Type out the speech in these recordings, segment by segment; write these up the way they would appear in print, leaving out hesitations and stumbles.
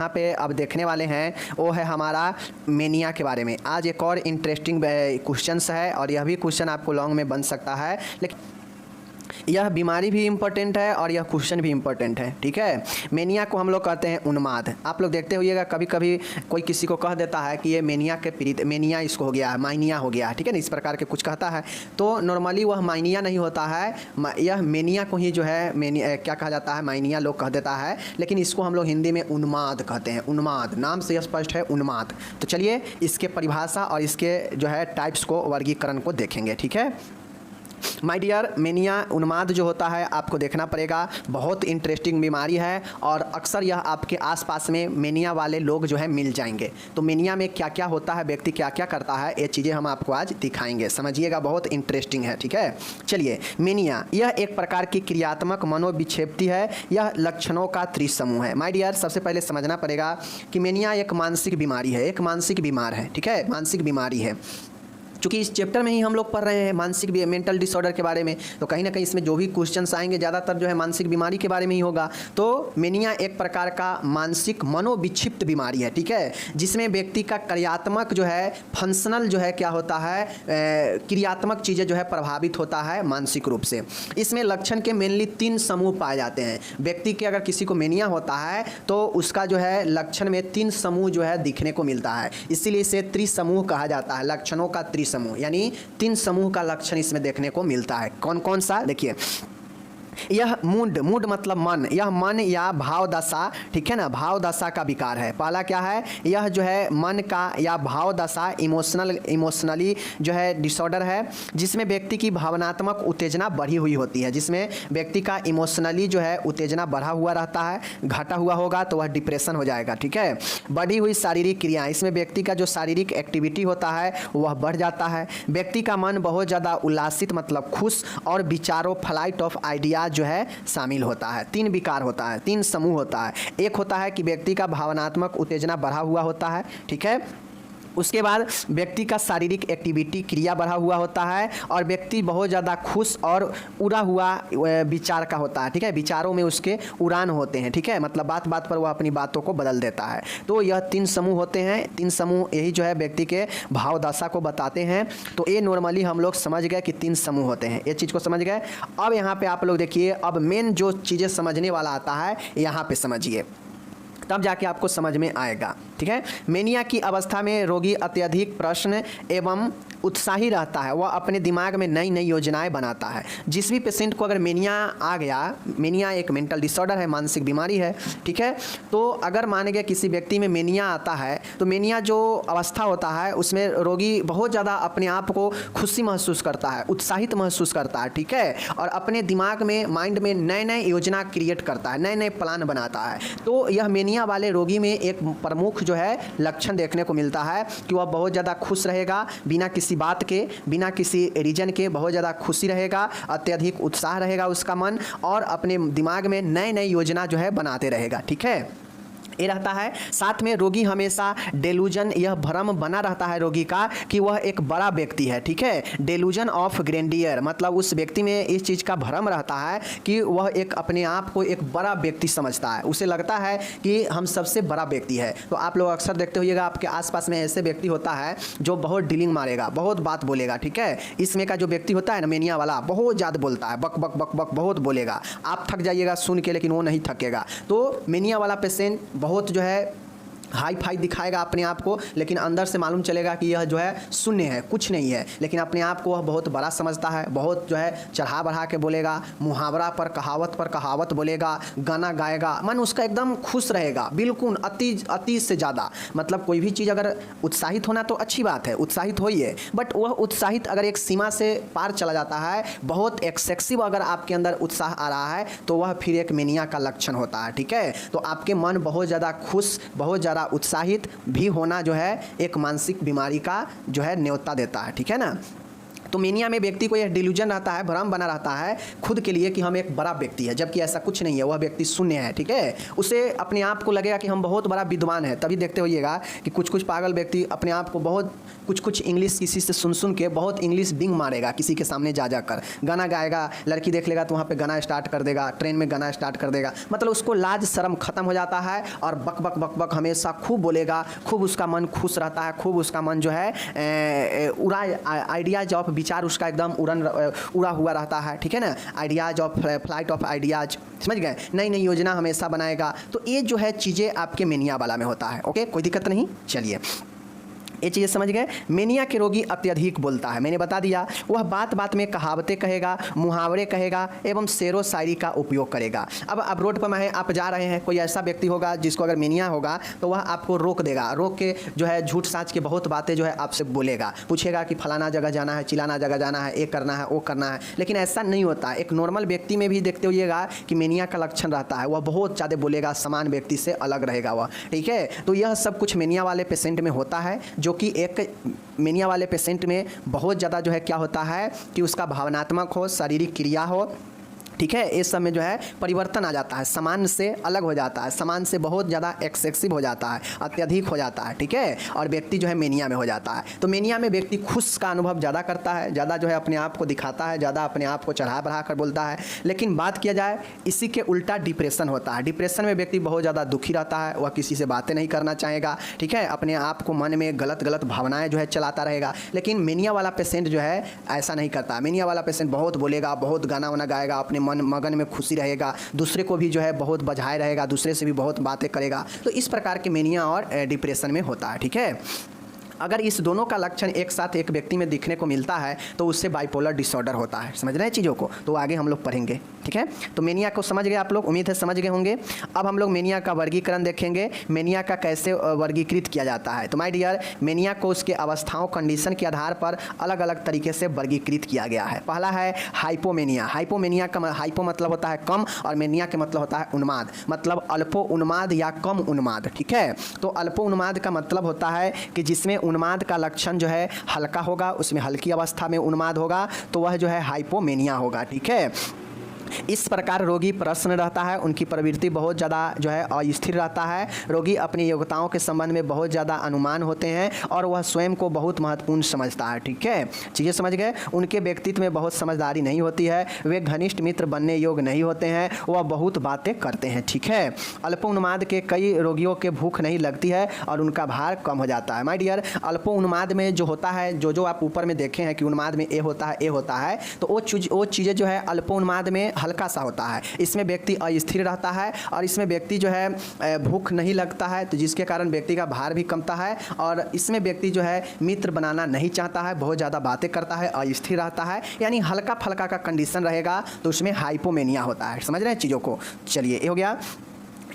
यहाँ पे अब देखने वाले हैं वो है हमारा मेनिया के बारे में। आज एक और इंटरेस्टिंग क्वेश्चंस है और यह भी क्वेश्चन आपको लॉन्ग में बन सकता है, लेकिन यह बीमारी भी इम्पोर्टेंट है और यह क्वेश्चन भी इम्पोर्टेंट है। ठीक है, मेनिया को हम लोग कहते हैं उन्माद। आप लोग देखते होइएगा कभी कभी कोई किसी को कह देता है कि ये मेनिया के पीड़ित, मेनिया इसको हो गया है, माइनिया हो गया है, ठीक है ना, इस प्रकार के कुछ कहता है तो नॉर्मली वह माइनिया नहीं होता है, यह मेनिया को ही जो है मेनिया क्या कहा जाता है, माइनिया लोग कह देता है, लेकिन इसको हम लोग हिंदी में उन्माद कहते हैं। उन्माद नाम से स्पष्ट है, उन्माद। तो चलिए इसके परिभाषा और इसके जो है टाइप्स को, वर्गीकरण को देखेंगे। ठीक है माय डियर, मेनिया उन्माद जो होता है आपको देखना पड़ेगा, बहुत इंटरेस्टिंग बीमारी है और अक्सर यह आपके आसपास में मेनिया वाले लोग जो है मिल जाएंगे। तो मेनिया में क्या क्या होता है, व्यक्ति क्या क्या करता है, ये चीज़ें हम आपको आज दिखाएंगे, समझिएगा, बहुत इंटरेस्टिंग है। ठीक है, चलिए मेनिया यह एक प्रकार की क्रियात्मक मनोविक्षेपति है, यह लक्षणों का त्रिसमूह है। माय डियर, सबसे पहले समझना पड़ेगा कि मेनिया एक मानसिक बीमारी है, एक मानसिक बीमार है। ठीक है, मानसिक बीमारी है। चूँकि इस चैप्टर में ही हम लोग पढ़ रहे हैं मानसिक मेंटल डिसऑर्डर के बारे में, तो कहीं ना कहीं इसमें जो भी क्वेश्चंस आएंगे ज़्यादातर जो है मानसिक बीमारी के बारे में ही होगा। तो मेनिया एक प्रकार का मानसिक मनोविक्षिप्त बीमारी है, ठीक है, जिसमें व्यक्ति का क्रियात्मक जो है, फंक्शनल जो है क्या होता है, क्रियात्मक चीज़ें जो है प्रभावित होता है मानसिक रूप से। इसमें लक्षण के मेनली 3 समूह पाए जाते हैं। व्यक्ति के अगर किसी को मेनिया होता है तो उसका जो है लक्षण में 3 समूह जो है दिखने को मिलता है, इसीलिए इसे त्रिसमूह कहा जाता है, लक्षणों का समूह, यानी 3 समूह का लक्षण इसमें देखने को मिलता है। कौन कौन सा, देखिए, यह मूड मतलब मन, यह मन या भाव दशा, ठीक है ना, भाव दशा का विकार है। पहला क्या है, यह जो है मन का या भाव दशा, इमोशनली जो है डिसऑर्डर है, जिसमें व्यक्ति की भावनात्मक उत्तेजना बढ़ी हुई होती है, जिसमें व्यक्ति का इमोशनली जो है उत्तेजना बढ़ा हुआ रहता है, घटा हुआ होगा तो वह डिप्रेशन हो जाएगा। ठीक है, बढ़ी हुई शारीरिक क्रियाएं, इसमें व्यक्ति का जो शारीरिक एक्टिविटी होता है वह बढ़ जाता है। व्यक्ति का मन बहुत ज़्यादा उल्लासित मतलब खुश और विचारों, फ्लाइट ऑफ आइडिया जो है शामिल होता है। 3 विकार होता है, 3 समूह होता है। एक होता है कि व्यक्ति का भावनात्मक उत्तेजना बढ़ा हुआ होता है, ठीक है, उसके बाद व्यक्ति का शारीरिक एक्टिविटी क्रिया बढ़ा हुआ होता है और व्यक्ति बहुत ज़्यादा खुश और उड़ा हुआ विचार का होता है। ठीक है, विचारों में उसके उड़ान होते हैं, ठीक है, मतलब बात बात पर वह अपनी बातों को बदल देता है। तो यह 3 समूह होते हैं, 3 समूह यही जो है व्यक्ति के भाव दशा को बताते हैं। तो ये नॉर्मली हम लोग समझ गए कि 3 समूह होते हैं, ये चीज़ को समझ गए। अब यहाँ पे आप लोग देखिए, अब मेन जो चीज़ें समझने वाला आता है यहाँ पे समझिए, तब जाके आपको समझ में आएगा। ठीक है, मेनिया की अवस्था में रोगी अत्यधिक प्रश्न एवं उत्साही रहता है, वह अपने दिमाग में नई नई योजनाएं बनाता है। जिस भी पेशेंट को अगर मेनिया आ गया, मेनिया एक मेंटल डिसऑर्डर है, मानसिक बीमारी है, ठीक है, तो अगर मान गया किसी व्यक्ति में मेनिया आता है तो मेनिया जो अवस्था होता है उसमें रोगी बहुत ज़्यादा अपने आप को खुशी महसूस करता है, उत्साहित महसूस करता है, ठीक है, और अपने दिमाग में, माइंड में नए नए योजना क्रिएट करता है, नए नए प्लान बनाता है। तो यह मेनिया वाले रोगी में एक प्रमुख जो है लक्षण देखने को मिलता है कि वह बहुत ज़्यादा खुश रहेगा, बिना किसी बात के, बिना किसी रीजन के बहुत ज़्यादा खुशी रहेगा, अत्यधिक उत्साह रहेगा उसका मन, और अपने दिमाग में नए नए योजना जो है बनाते रहेगा। ठीक है, ये रहता है। साथ में रोगी हमेशा डेलूजन, यह भ्रम बना रहता है रोगी का कि वह एक बड़ा व्यक्ति है। ठीक है, डेलूजन ऑफ ग्रैंडियर, मतलब उस व्यक्ति में इस चीज़ का भ्रम रहता है कि वह एक अपने आप को एक बड़ा व्यक्ति समझता है, उसे लगता है कि हम सबसे बड़ा व्यक्ति है। तो आप लोग अक्सर देखते होइएगा आपके आसपास में ऐसे व्यक्ति होता है जो बहुत डीलिंग मारेगा, बहुत बात बोलेगा। ठीक है, इसमें का जो व्यक्ति होता है ना मेनिया वाला, बहुत ज़्यादा बोलता है, बक बक बक बक बहुत बोलेगा, आप थक जाइएगा सुन के, लेकिन वो नहीं थकेगा। तो मेनिया वाला पेशेंट बहुत जो है हाई फाई दिखाएगा अपने आप को, लेकिन अंदर से मालूम चलेगा कि यह जो है शून्य है, कुछ नहीं है, लेकिन अपने आप को वह बहुत बड़ा समझता है, बहुत जो है चढ़ा बढ़ा के बोलेगा, मुहावरा पर कहावत बोलेगा, गाना गाएगा, मन उसका एकदम खुश रहेगा, बिल्कुल अति से ज़्यादा। मतलब कोई भी चीज़ अगर उत्साहित होना तो अच्छी बात है, उत्साहित होइए, बट वह उत्साहित अगर एक सीमा से पार चला जाता है, बहुत एक्सेसिव अगर आपके अंदर उत्साह आ रहा है, तो वह फिर एक मेनिया का लक्षण होता है। ठीक है, तो आपके मन बहुत ज़्यादा खुश, बहुत ज़्यादा उत्साहित भी होना जो है एक मानसिक बीमारी का जो है न्योता देता है। ठीक है ना, तो मेनिया में व्यक्ति को यह डिल्यूजन रहता है, भ्रम बना रहता है खुद के लिए कि हम एक बड़ा व्यक्ति है, जबकि ऐसा कुछ नहीं है, वह व्यक्ति शून्य है। ठीक है, उसे अपने आप को लगेगा कि हम बहुत बड़ा विद्वान है। तभी देखते होइएगा कि कुछ कुछ पागल व्यक्ति अपने आप को बहुत कुछ इंग्लिश किसी से सुन के बहुत इंग्लिश बिंग मारेगा किसी के सामने जा जाकर, गाना गाएगा, लड़की देख लेगा तो वहाँ पे गाना स्टार्ट कर देगा, ट्रेन में गाना स्टार्ट कर देगा, मतलब उसको लाज शर्म खत्म हो जाता है और बक बक बक बक हमेशा खूब बोलेगा, खूब उसका मन खुश रहता है, खूब उसका मन जो है उड़ा आइडियाज ऑफ विचार उसका एकदम उड़ा हुआ रहता है। ठीक है ना, ideas of flight of ideas, समझ गए, नई नई योजना हमेशा बनाएगा। तो ये जो है चीज़ें आपके मेनिया वाला में होता है। ओके, कोई दिक्कत नहीं। चलिए ये चीज़ें समझ गए। मेनिया के रोगी अत्यधिक बोलता है, मैंने बता दिया। वह बात बात में कहावतें कहेगा, मुहावरे कहेगा एवं शेरो शायरी का उपयोग करेगा। अब आप रोड पर आप जा रहे हैं, कोई ऐसा व्यक्ति होगा जिसको अगर मेनिया होगा तो वह आपको रोक देगा, रोक के जो है झूठ साच के बहुत बातें जो है आपसे बोलेगा, पूछेगा कि फलाना जगह जाना है, चिलाना जगह जाना है, ये करना है, वो करना है। लेकिन ऐसा नहीं होता। एक नॉर्मल व्यक्ति में भी देखते होइएगा कि मेनिया का लक्षण रहता है, वह बहुत ज़्यादा बोलेगा, समान व्यक्ति से अलग रहेगा वह। ठीक है, तो यह सब कुछ मेनिया वाले पेशेंट में होता है, जो कि एक मेनिया वाले पेशेंट में बहुत ज़्यादा जो है क्या होता है कि उसका भावनात्मक हो, शारीरिक क्रिया हो। ठीक है, इस सब में जो है परिवर्तन आ जाता है, सामान्य से अलग हो जाता है, सामान्य से बहुत ज़्यादा एक्सेसिव हो जाता है, अत्यधिक हो जाता है। ठीक है, और व्यक्ति जो है मेनिया में हो जाता है। तो मेनिया में व्यक्ति खुश का अनुभव ज़्यादा करता है, ज़्यादा जो है अपने आप को दिखाता है, ज़्यादा अपने आप को चढ़ा बढ़ा कर बोलता है। लेकिन बात किया जाए इसी के उल्टा डिप्रेशन होता है। डिप्रेशन में व्यक्ति बहुत ज़्यादा दुखी रहता है, वह किसी से बातें नहीं करना चाहेगा। ठीक है, अपने आप को मन में गलत गलत भावनाएं जो है चलाता रहेगा। लेकिन मेनिया वाला पेशेंट जो है ऐसा नहीं करता। मेनिया वाला पेशेंट बहुत बोलेगा, बहुत गाना वाना गाएगा, अपने मगन में खुशी रहेगा, दूसरे को भी जो है बहुत बजाए रहेगा, दूसरे से भी बहुत बातें करेगा। तो इस प्रकार के मेनिया और डिप्रेशन में होता है। ठीक है, अगर इस दोनों का लक्षण एक साथ एक व्यक्ति में दिखने को मिलता है तो उससे बाइपोलर डिसऑर्डर होता है। समझ रहे हैं चीज़ों को, तो आगे हम लोग पढ़ेंगे। ठीक है, तो मेनिया को समझ गए आप लोग, उम्मीद है समझ गए होंगे। अब हम लोग मेनिया का वर्गीकरण देखेंगे, मेनिया का कैसे वर्गीकृत किया जाता है। तो माय डियर, मेनिया को उसके अवस्थाओं कंडीशन के आधार पर अलग अलग तरीके से वर्गीकृत किया गया है। पहला है हाइपोमेनिया। हाइपोमेनिया का हाइपो मतलब होता है कम और मेनिया के मतलब होता है उन्माद, मतलब अल्पो उन्माद या कम उन्माद। ठीक है, तो अल्पो उन्माद का मतलब होता है कि जिसमें उन्माद का लक्षण जो है हल्का होगा, उसमें हल्की अवस्था में उन्माद होगा, तो वह जो है हाइपोमेनिया होगा। ठीक है, इस प्रकार रोगी प्रसन्न रहता है, उनकी प्रवृत्ति बहुत ज़्यादा जो है अस्थिर रहता है। रोगी अपनी योग्यताओं के संबंध में बहुत ज़्यादा अनुमान होते हैं और वह स्वयं को बहुत महत्वपूर्ण समझता है। ठीक है, चीज़ें समझ गए। उनके व्यक्तित्व में बहुत समझदारी नहीं होती है, वे घनिष्ठ मित्र बनने योग्य नहीं होते हैं, वह बहुत बातें करते हैं। ठीक है, अल्पोन्माद के कई रोगियों के भूख नहीं लगती है और उनका भार कम हो जाता है। माय डियर, अल्पोन्माद में जो होता है, जो आप ऊपर में देखे हैं कि उन्माद में ए होता है, ए होता है, तो वो चीज़ें जो है अल्पोन्माद में हल्का सा होता है। इसमें व्यक्ति अस्थिर रहता है और इसमें व्यक्ति जो है भूख नहीं लगता है, तो जिसके कारण व्यक्ति का भार भी कमता है। और इसमें व्यक्ति जो है मित्र बनाना नहीं चाहता है, बहुत ज़्यादा बातें करता है, अस्थिर रहता है, यानी हल्का फल्का का कंडीशन रहेगा, तो उसमें हाइपोमेनिया होता है। समझ रहे हैं चीज़ों को। चलिए, ये हो गया।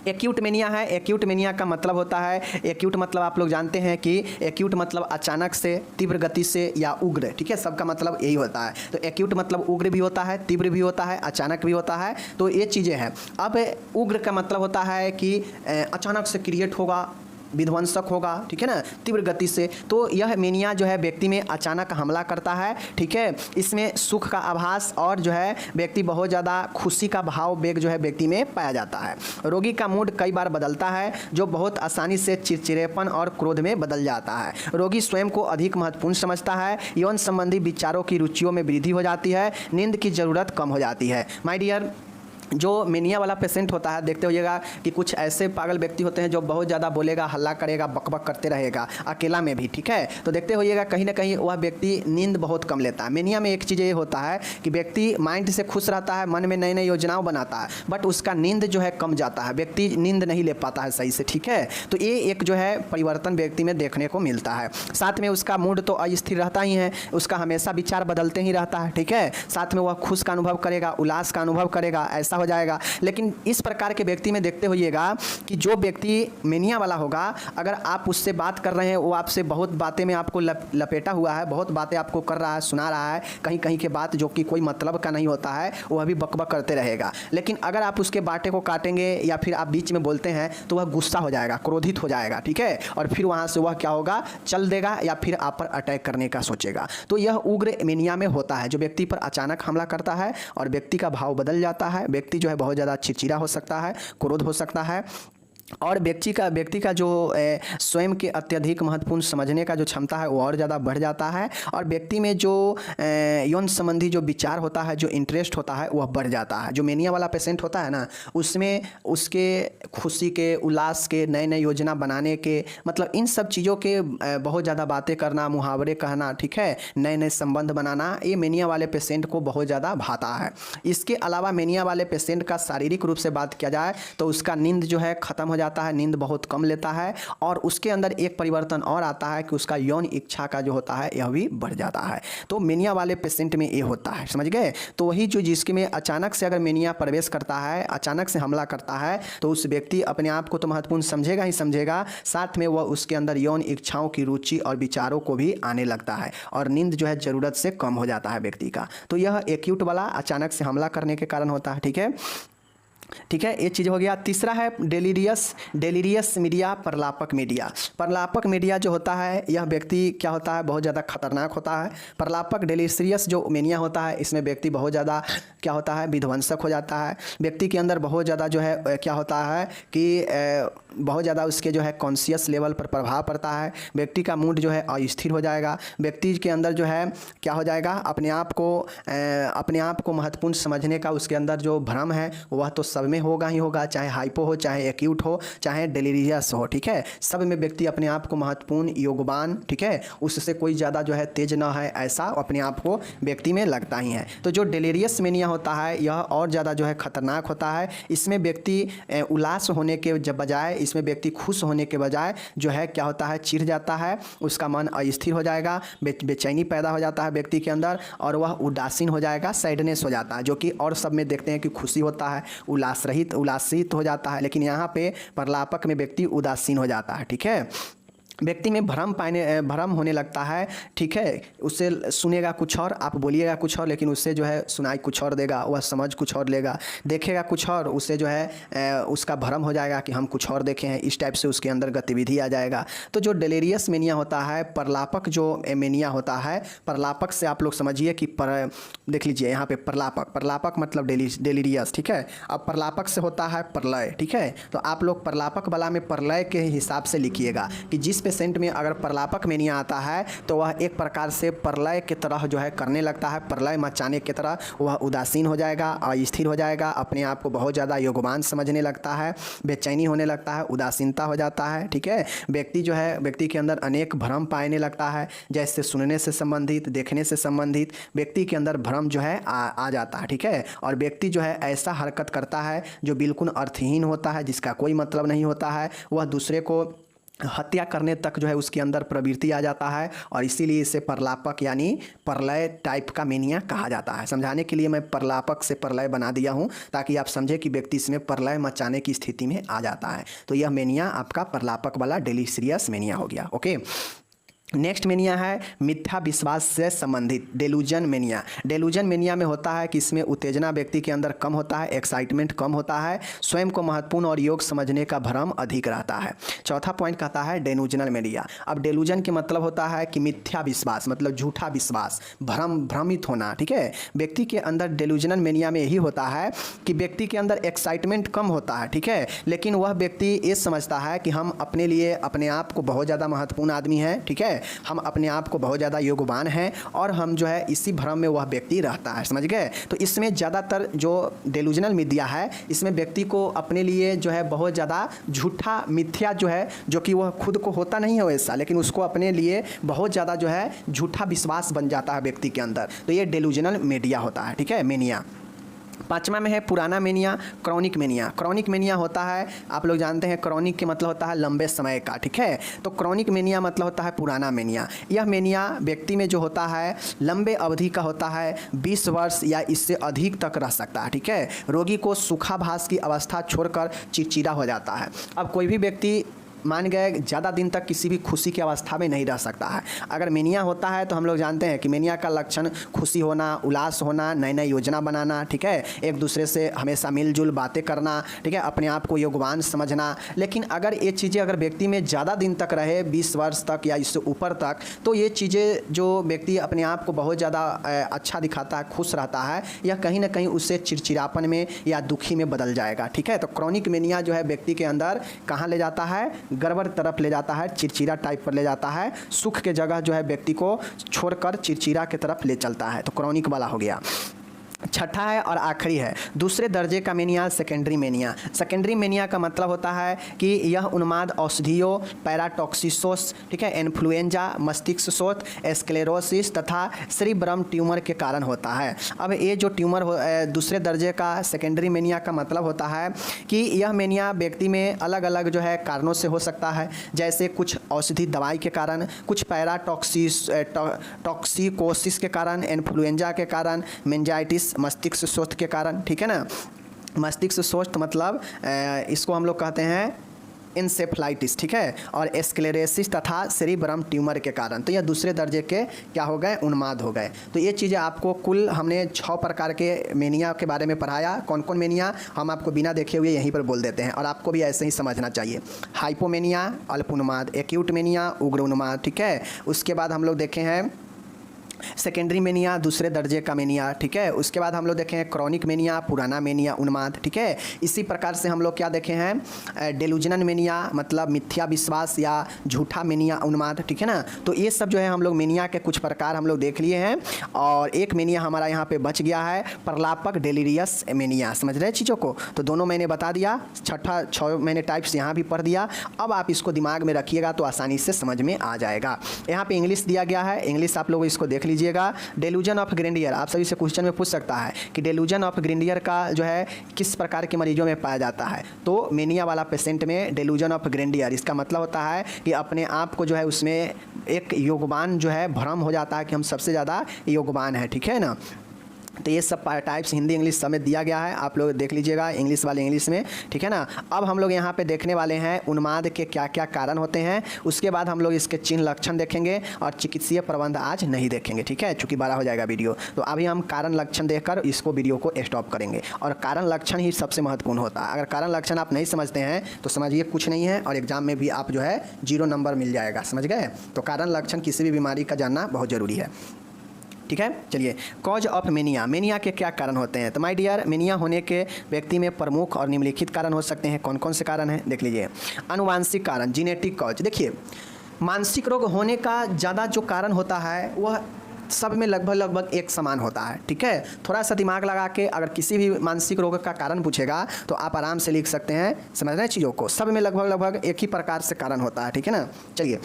एक्यूट मेनिया है। एक्यूट मेनिया का मतलब होता है, एक्यूट मतलब आप लोग जानते हैं कि एक्यूट मतलब अचानक से, तीव्र गति से या उग्र। ठीक है, सबका मतलब यही होता है। तो एक्यूट मतलब उग्र भी होता है, तीव्र भी होता है, अचानक भी होता है, तो ये चीज़ें हैं। अब उग्र का मतलब होता है कि अचानक से क्रिएट होगा, विध्वंसक होगा। ठीक है ना, तीव्र गति से। तो यह मेनिया जो है व्यक्ति में अचानक हमला करता है। ठीक है, इसमें सुख का आभास और जो है व्यक्ति बहुत ज़्यादा खुशी का भाव वेग जो है व्यक्ति में पाया जाता है। रोगी का मूड कई बार बदलता है, जो बहुत आसानी से चिड़चिड़ेपन और क्रोध में बदल जाता है। रोगी स्वयं को अधिक महत्वपूर्ण समझता है, यौन संबंधी विचारों की रुचियों में वृद्धि हो जाती है, नींद की ज़रूरत कम हो जाती है। माय डियर, जो मेनिया वाला पेशेंट होता है, देखते होइएगा कि कुछ ऐसे पागल व्यक्ति होते हैं जो बहुत ज़्यादा बोलेगा, हल्ला करेगा, बकबक करते रहेगा, अकेला में भी। ठीक है, तो देखते होइएगा कहीं ना कहीं वह व्यक्ति नींद बहुत कम लेता है। मेनिया में एक चीज़ ये होता है कि व्यक्ति माइंड से खुश रहता है, मन में नई नई योजनाओं बनाता है, बट उसका नींद जो है कम जाता है, व्यक्ति नींद नहीं ले पाता है सही से। ठीक है, तो ये एक जो है परिवर्तन व्यक्ति में देखने को मिलता है। साथ में उसका मूड तो अस्थिर रहता ही है, उसका हमेशा विचार बदलते ही रहता है। ठीक है, साथ में वह खुश का अनुभव करेगा, उल्लास का अनुभव करेगा, ऐसा गुस्सा हो जाएगा। लेकिन इस प्रकार के व्यक्ति में देखते होइएगा कि जो व्यक्ति मेनिया वाला होगा, अगर आप उससे बात कर रहे हैं, वो आपसे बहुत बातें में आपको लपेटा हुआ है, बहुत बातें आपको कर रहा है, सुना रहा है, कहीं कहीं के बात जो कि कोई मतलब का नहीं होता है, वो अभी बकबक करते रहेगा। लेकिन अगर आप उसके बातें को काटेंगे या फिर आप बीच में बोलते हैं तो वह गुस्सा हो जाएगा, क्रोधित हो जाएगा, ठीक है, और फिर वहाँ से वह क्या होगा, चल देगा या फिर आप पर अटैक करने का सोचेगा। तो यह उग्र मेनिया में होता है, जो व्यक्ति पर अचानक हमला करता है और व्यक्ति का भाव बदल जाता है। व्यक्ति जो है बहुत ज़्यादा चिड़चिड़ा हो सकता है, क्रोध हो सकता है, और व्यक्ति का जो स्वयं के अत्यधिक महत्वपूर्ण समझने का जो क्षमता है वो और ज़्यादा बढ़ जाता है, और व्यक्ति में जो यौन संबंधी जो विचार होता है, जो इंटरेस्ट होता है, वह बढ़ जाता है। जो मेनिया वाला पेशेंट होता है ना, उसमें उसके खुशी के, उल्लास के, नए नए योजना बनाने के, मतलब इन सब चीज़ों के बहुत ज़्यादा बातें करना, मुहावरे कहना, ठीक है, नए नए संबंध बनाना, ये मेनिया वाले पेशेंट को बहुत ज़्यादा भाता है। इसके अलावा मेनिया वाले पेशेंट का शारीरिक रूप से बात किया जाए तो उसका नींद जो है ख़त्म हो जाता है, नींद बहुत कम लेता है, और उसके अंदर एक परिवर्तन और आता है कि उसका यौन इच्छा का जो होता है यह भी बढ़ जाता है। तो मेनिया वाले पेशेंट में ये होता है, समझ गए। तो वही जो जिसके में अचानक से अगर मेनिया प्रवेश करता है, अचानक से हमला करता है, तो उस व्यक्ति अपने आप को तो महत्वपूर्ण समझेगा ही समझेगा, साथ में वह उसके अंदर यौन इच्छाओं की रुचि और विचारों को भी आने लगता है, और नींद जो है ज़रूरत से कम हो जाता है व्यक्ति का। तो यह एक्यूट वाला अचानक से हमला करने के कारण होता है, ठीक है, ठीक है, ये चीज़ हो गया। तीसरा है डेलीरियस मीडिया, प्रलापक मीडिया। प्रलापक मीडिया जो होता है, यह व्यक्ति क्या होता है, बहुत ज़्यादा खतरनाक होता है। प्रलापक डेलीरियस जो मेनिया होता है, इसमें व्यक्ति बहुत ज़्यादा क्या होता है, विध्वंसक हो जाता है। व्यक्ति के अंदर बहुत ज़्यादा जो है क्या होता है कि बहुत ज़्यादा उसके जो है कॉन्शियस लेवल पर प्रभाव पड़ता है। व्यक्ति का मूड जो है अस्थिर हो जाएगा। व्यक्ति के अंदर जो है क्या हो जाएगा, अपने आप को महत्वपूर्ण समझने का उसके अंदर जो भ्रम है वह तो सब में होगा ही होगा, चाहे हाइपो हो, चाहे एक्यूट हो, चाहे डेलीरियस हो, ठीक है, सब में व्यक्ति अपने आप को महत्वपूर्ण योगदान, ठीक है, उससे कोई ज़्यादा जो है तेज ना है, ऐसा अपने आप को व्यक्ति में लगता ही है। तो जो डेलीरियस मेनिया होता है यह और ज़्यादा जो है खतरनाक होता है। इसमें व्यक्ति उल्लास होने के बजाय, इसमें व्यक्ति खुश होने के बजाय जो है क्या होता है, चिढ़ जाता है, उसका मन अस्थिर हो जाएगा, बेचैनी पैदा हो जाता है व्यक्ति के अंदर, और वह उदासीन हो जाएगा, सैडनेस हो जाता है, जो कि और सब में देखते हैं कि खुशी होता है, उल्लासित हो जाता है, लेकिन यहाँ पे प्रलापक में व्यक्ति उदासीन हो जाता है, ठीक है। व्यक्ति में भ्रम होने लगता है, ठीक है, उससे सुनेगा कुछ और, आप बोलिएगा कुछ और, लेकिन उससे जो है सुनाई कुछ और देगा, वह समझ कुछ और लेगा, देखेगा कुछ और, उससे जो है उसका भ्रम हो जाएगा कि हम कुछ और देखे हैं, इस टाइप से उसके अंदर गतिविधि आ जाएगा। तो जो डेलीरियस मेनिया होता है, प्रलापक जो मेनिया होता है, प्रलापक से आप लोग समझिए कि देख लीजिए यहाँ पे प्रलापक मतलब डेलीरियस, ठीक है। अब प्रलापक से होता है प्रलय, ठीक है, तो आप लोग प्रलापक वाला में प्रलय के हिसाब से लिखिएगा कि जिस पेशेंट में अगर प्रलापक मेनिया आता है तो वह एक प्रकार से प्रलय की तरह जो है करने लगता है, प्रलय मचाने की तरह, वह उदासीन हो जाएगा, अस्थिर हो जाएगा, अपने आप को बहुत ज़्यादा योगवान समझने लगता है, बेचैनी होने लगता है, उदासीनता हो जाता है, ठीक है। व्यक्ति जो है, व्यक्ति के अंदर अनेक भ्रम पाने लगता है, जैसे सुनने से संबंधित, देखने से संबंधित, व्यक्ति के अंदर भ्रम जो है आ जाता है, ठीक है। और व्यक्ति जो है ऐसा हरकत करता है जो बिल्कुल अर्थहीन होता है, जिसका कोई मतलब नहीं होता है, वह दूसरे को हत्या करने तक जो है उसके अंदर प्रवृत्ति आ जाता है, और इसीलिए इसे प्रलापक यानी प्रलय टाइप का मेनिया कहा जाता है। समझाने के लिए मैं प्रलापक से प्रलय बना दिया हूँ ताकि आप समझे कि व्यक्ति इसमें प्रलय मचाने की स्थिति में आ जाता है। तो यह मेनिया आपका प्रलापक वाला डेलीरियस मेनिया हो गया, ओके। नेक्स्ट मेनिया है मिथ्या विश्वास से संबंधित, डेलूजन मेनिया। डेलूजन मेनिया में होता है कि इसमें उत्तेजना व्यक्ति के अंदर कम होता है, एक्साइटमेंट कम होता है, स्वयं को महत्वपूर्ण और योग्य समझने का भ्रम अधिक रहता है। चौथा पॉइंट कहता है डेलूजनल मेनिया। अब डेलूजन के मतलब होता है कि मिथ्या विश्वास मतलब झूठा विश्वास, भ्रमित होना, ठीक है। व्यक्ति के अंदर डेलूजनल मेनिया में यही होता है कि व्यक्ति के अंदर एक्साइटमेंट कम होता है, ठीक है, लेकिन वह व्यक्ति ये समझता है कि हम अपने लिए अपने आप को बहुत ज़्यादा महत्वपूर्ण आदमी हैं, ठीक है, हम अपने आप को बहुत ज़्यादा योगवान हैं, और हम जो है इसी भ्रम में वह व्यक्ति रहता है, समझ गए। तो इसमें ज़्यादातर जो डेलूजनल मीडिया है, इसमें व्यक्ति को अपने लिए जो है बहुत ज़्यादा झूठा मिथ्या जो है, जो कि वह खुद को होता नहीं है वैसा, लेकिन उसको अपने लिए बहुत ज़्यादा जो है झूठा विश्वास बन जाता है व्यक्ति के अंदर। तो ये डेलूजनल मीडिया होता है, ठीक है, मेनिया। पाँचवा में है पुराना mania, chronic mania. Chronic mania होता है, आप लोग जानते हैं क्रॉनिक के मतलब होता है लंबे समय का, ठीक है। तो क्रॉनिक मेनिया मतलब होता है पुराना मेनिया। यह मेनिया व्यक्ति में जो होता है लंबे अवधि का होता है, 20 वर्ष या इससे अधिक तक रह सकता है, ठीक है। रोगी को सूखाभास की अवस्था छोड़कर चिड़चिड़ा हो जाता है। अब कोई भी व्यक्ति मान गए ज़्यादा दिन तक किसी भी खुशी की अवस्था में नहीं रह सकता है। अगर मेनिया होता है तो हम लोग जानते हैं कि मेनिया का लक्षण खुशी होना, उल्लास होना, नई नई योजना बनाना, ठीक है, एक दूसरे से हमेशा मिलजुल बातें करना, ठीक है, अपने आप को योग्यवान समझना। लेकिन अगर ये चीज़ें अगर व्यक्ति में ज़्यादा दिन तक रहे, 20 वर्ष तक या इससे ऊपर तक, तो ये चीज़ें जो व्यक्ति अपने आप को बहुत ज़्यादा अच्छा दिखाता है, खुश रहता है, यह कहीं ना कहीं उससे चिड़चिड़ापन में या दुखी में बदल जाएगा, ठीक है। तो क्रॉनिक मेनिया जो है व्यक्ति के अंदर कहाँ ले जाता है, गड़बड़ तरफ ले जाता है, चिड़चिड़ा टाइप पर ले जाता है। सुख के जगह जो है व्यक्ति को छोड़कर चिड़चिड़ा की तरफ ले चलता है। तो क्रॉनिक वाला हो गया। छठा है और आखिरी है दूसरे दर्जे का mania, secondary mania. Secondary mania का मतलब होता है कि यह उन्माद औषधियों, पैराटॉक्सिसोस, ठीक है, इन्फ्लुएंजा, मस्तिष्क शोथ, स्क्लेरोसिस तथा सेरिब्रम ट्यूमर के कारण होता है। अब ये जो ट्यूमर दूसरे दर्जे का सेकेंडरी मेनिया का मतलब होता है कि यह मेनिया व्यक्ति में अलग अलग जो है कारणों से हो सकता है, जैसे कुछ औषधि दवाई के कारण, कुछ टॉक्सिकोसिस के कारण, इन्फ्लुएंजा के कारण, मेनिंजाइटिस, मस्तिष्क शोथ के कारण, ठीक है ना। मस्तिष्क शोथ मतलब इसको हम लोग कहते हैं इंसेफ्लाइटिस, ठीक है, और स्क्लेरोसिस तथा सेरिब्रम ट्यूमर के कारण। तो यह दूसरे दर्जे के क्या हो गए, उन्माद हो गए। तो ये चीज़ें आपको कुल हमने 6 प्रकार के मेनिया के बारे में पढ़ाया। कौन कौन मेनिया हम आपको बिना देखे हुए यहीं पर बोल देते हैं, और आपको भी ऐसे ही समझना चाहिए। हाइपोमेनिया अल्प उन्माद, एक्यूट मेनिया उग्र उन्माद, ठीक है। उसके बाद हम लोग देखे हैं सेकेंडरी मेनिया दूसरे दर्जे का मेनिया, ठीक है। उसके बाद हम लोग देखे हैं क्रॉनिक मेनिया, पुराना मेनिया, उन्माद, ठीक है। इसी प्रकार से हम लोग क्या देखे हैं, डेलूजनल मेनिया मतलब मिथ्या विश्वास या झूठा मेनिया, उन्माद, ठीक है ना। तो ये सब जो है हम लोग मेनिया के कुछ प्रकार हम लोग देख लिए हैं। और एक मेनिया हमारा यहाँ पे बच गया है, प्रलापक डेलीरियस मेनिया। समझ रहे हैं चीज़ों को। तो दोनों मैंने बता दिया, 6 मैंने टाइप्स यहाँ भी पढ़ दिया। अब आप इसको दिमाग में रखिएगा तो आसानी से समझ में आ जाएगा। यहाँ पे इंग्लिश दिया गया है, इंग्लिश आप लोग इसको देख लीजिएगा। डेलूजन ऑफ ग्रेंडियर, आप सभी से क्वेश्चन में पूछ सकता है कि डेलूजन ऑफ ग्रेंडियर का जो है किस प्रकार के मरीजों में पाया जाता है। तो मेनिया वाला पेशेंट में डेलूजन ऑफ ग्रेंडियर, इसका मतलब होता है कि अपने आप को जो है उसमें एक योगवान जो है भ्रम हो जाता है कि हम सबसे ज़्यादा योगवान है, ठीक है ना। तो ये सब टाइप्स हिंदी इंग्लिश सब में दिया गया है, आप लोग देख लीजिएगा इंग्लिश वाले इंग्लिश में, ठीक है ना। अब हम लोग यहाँ पे देखने वाले हैं उन्माद के क्या क्या कारण होते हैं। उसके बाद हम लोग इसके चिन्ह लक्षण देखेंगे और चिकित्सीय प्रबंध आज नहीं देखेंगे, ठीक है, चूँकि बड़ा हो जाएगा वीडियो। तो अभी हम कारण लक्षण देखकर इसको वीडियो को स्टॉप करेंगे। और कारण लक्षण ही सबसे महत्वपूर्ण होता है। अगर कारण लक्षण आप नहीं समझते हैं तो समझिए कुछ नहीं है, और एग्जाम में भी आप जो है 0 नंबर मिल जाएगा, समझ गए। तो कारण लक्षण किसी भी बीमारी का जानना बहुत ज़रूरी है, ठीक है। चलिए, कॉज ऑफ मेनिया, मेनिया के क्या कारण होते हैं। तो माय डियर, मेनिया होने के व्यक्ति में प्रमुख और निम्नलिखित कारण हो सकते हैं। कौन कौन से कारण हैं देख लीजिए। अनुवांशिक कारण, जीनेटिक कॉज। देखिए, मानसिक रोग होने का ज़्यादा जो कारण होता है वह सब में लगभग एक समान होता है, ठीक है। थोड़ा सा दिमाग लगा के अगर किसी भी मानसिक रोग का कारण पूछेगा तो आप आराम से लिख सकते हैं, समझ रहे हैं चीज़ों को। सब में लगभग एक ही प्रकार से कारण होता है, ठीक है ना। चलिए,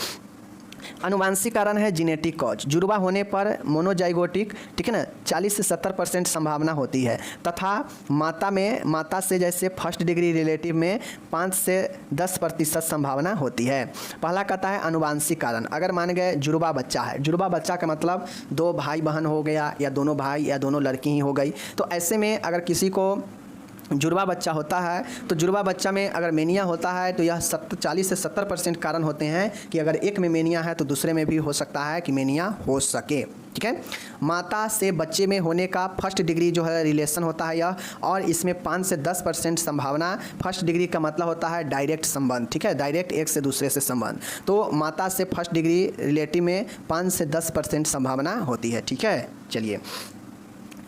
अनुवांशिक कारण है जीनेटिक कॉज, जुड़वा होने पर मोनोजाइगोटिक, ठीक है ना, 40 से 70% संभावना होती है। तथा माता से जैसे फर्स्ट डिग्री रिलेटिव में 5 से 10% संभावना होती है। पहला कहता है अनुवांशिक कारण, अगर मान गए जुड़वा बच्चा है, जुड़वा बच्चा का मतलब 2 भाई बहन हो गया, या दोनों भाई या दोनों लड़की ही हो गई। तो ऐसे में अगर किसी को जुड़वा बच्चा होता है तो जुड़वा बच्चा में अगर मेनिया होता है तो यह 40 से 70% कारण होते हैं कि अगर एक में मेनिया है तो दूसरे में भी हो सकता है कि मेनिया हो सके, ठीक है। माता से बच्चे में होने का फर्स्ट डिग्री जो है रिलेशन होता है यह, और इसमें 5 से 10% संभावना। फर्स्ट डिग्री का मतलब होता है डायरेक्ट संबंध, ठीक है, डायरेक्ट एक से दूसरे से संबंध। तो माता से फर्स्ट डिग्री रिलेटिव में 5 से 10% संभावना होती है, ठीक है। चलिए,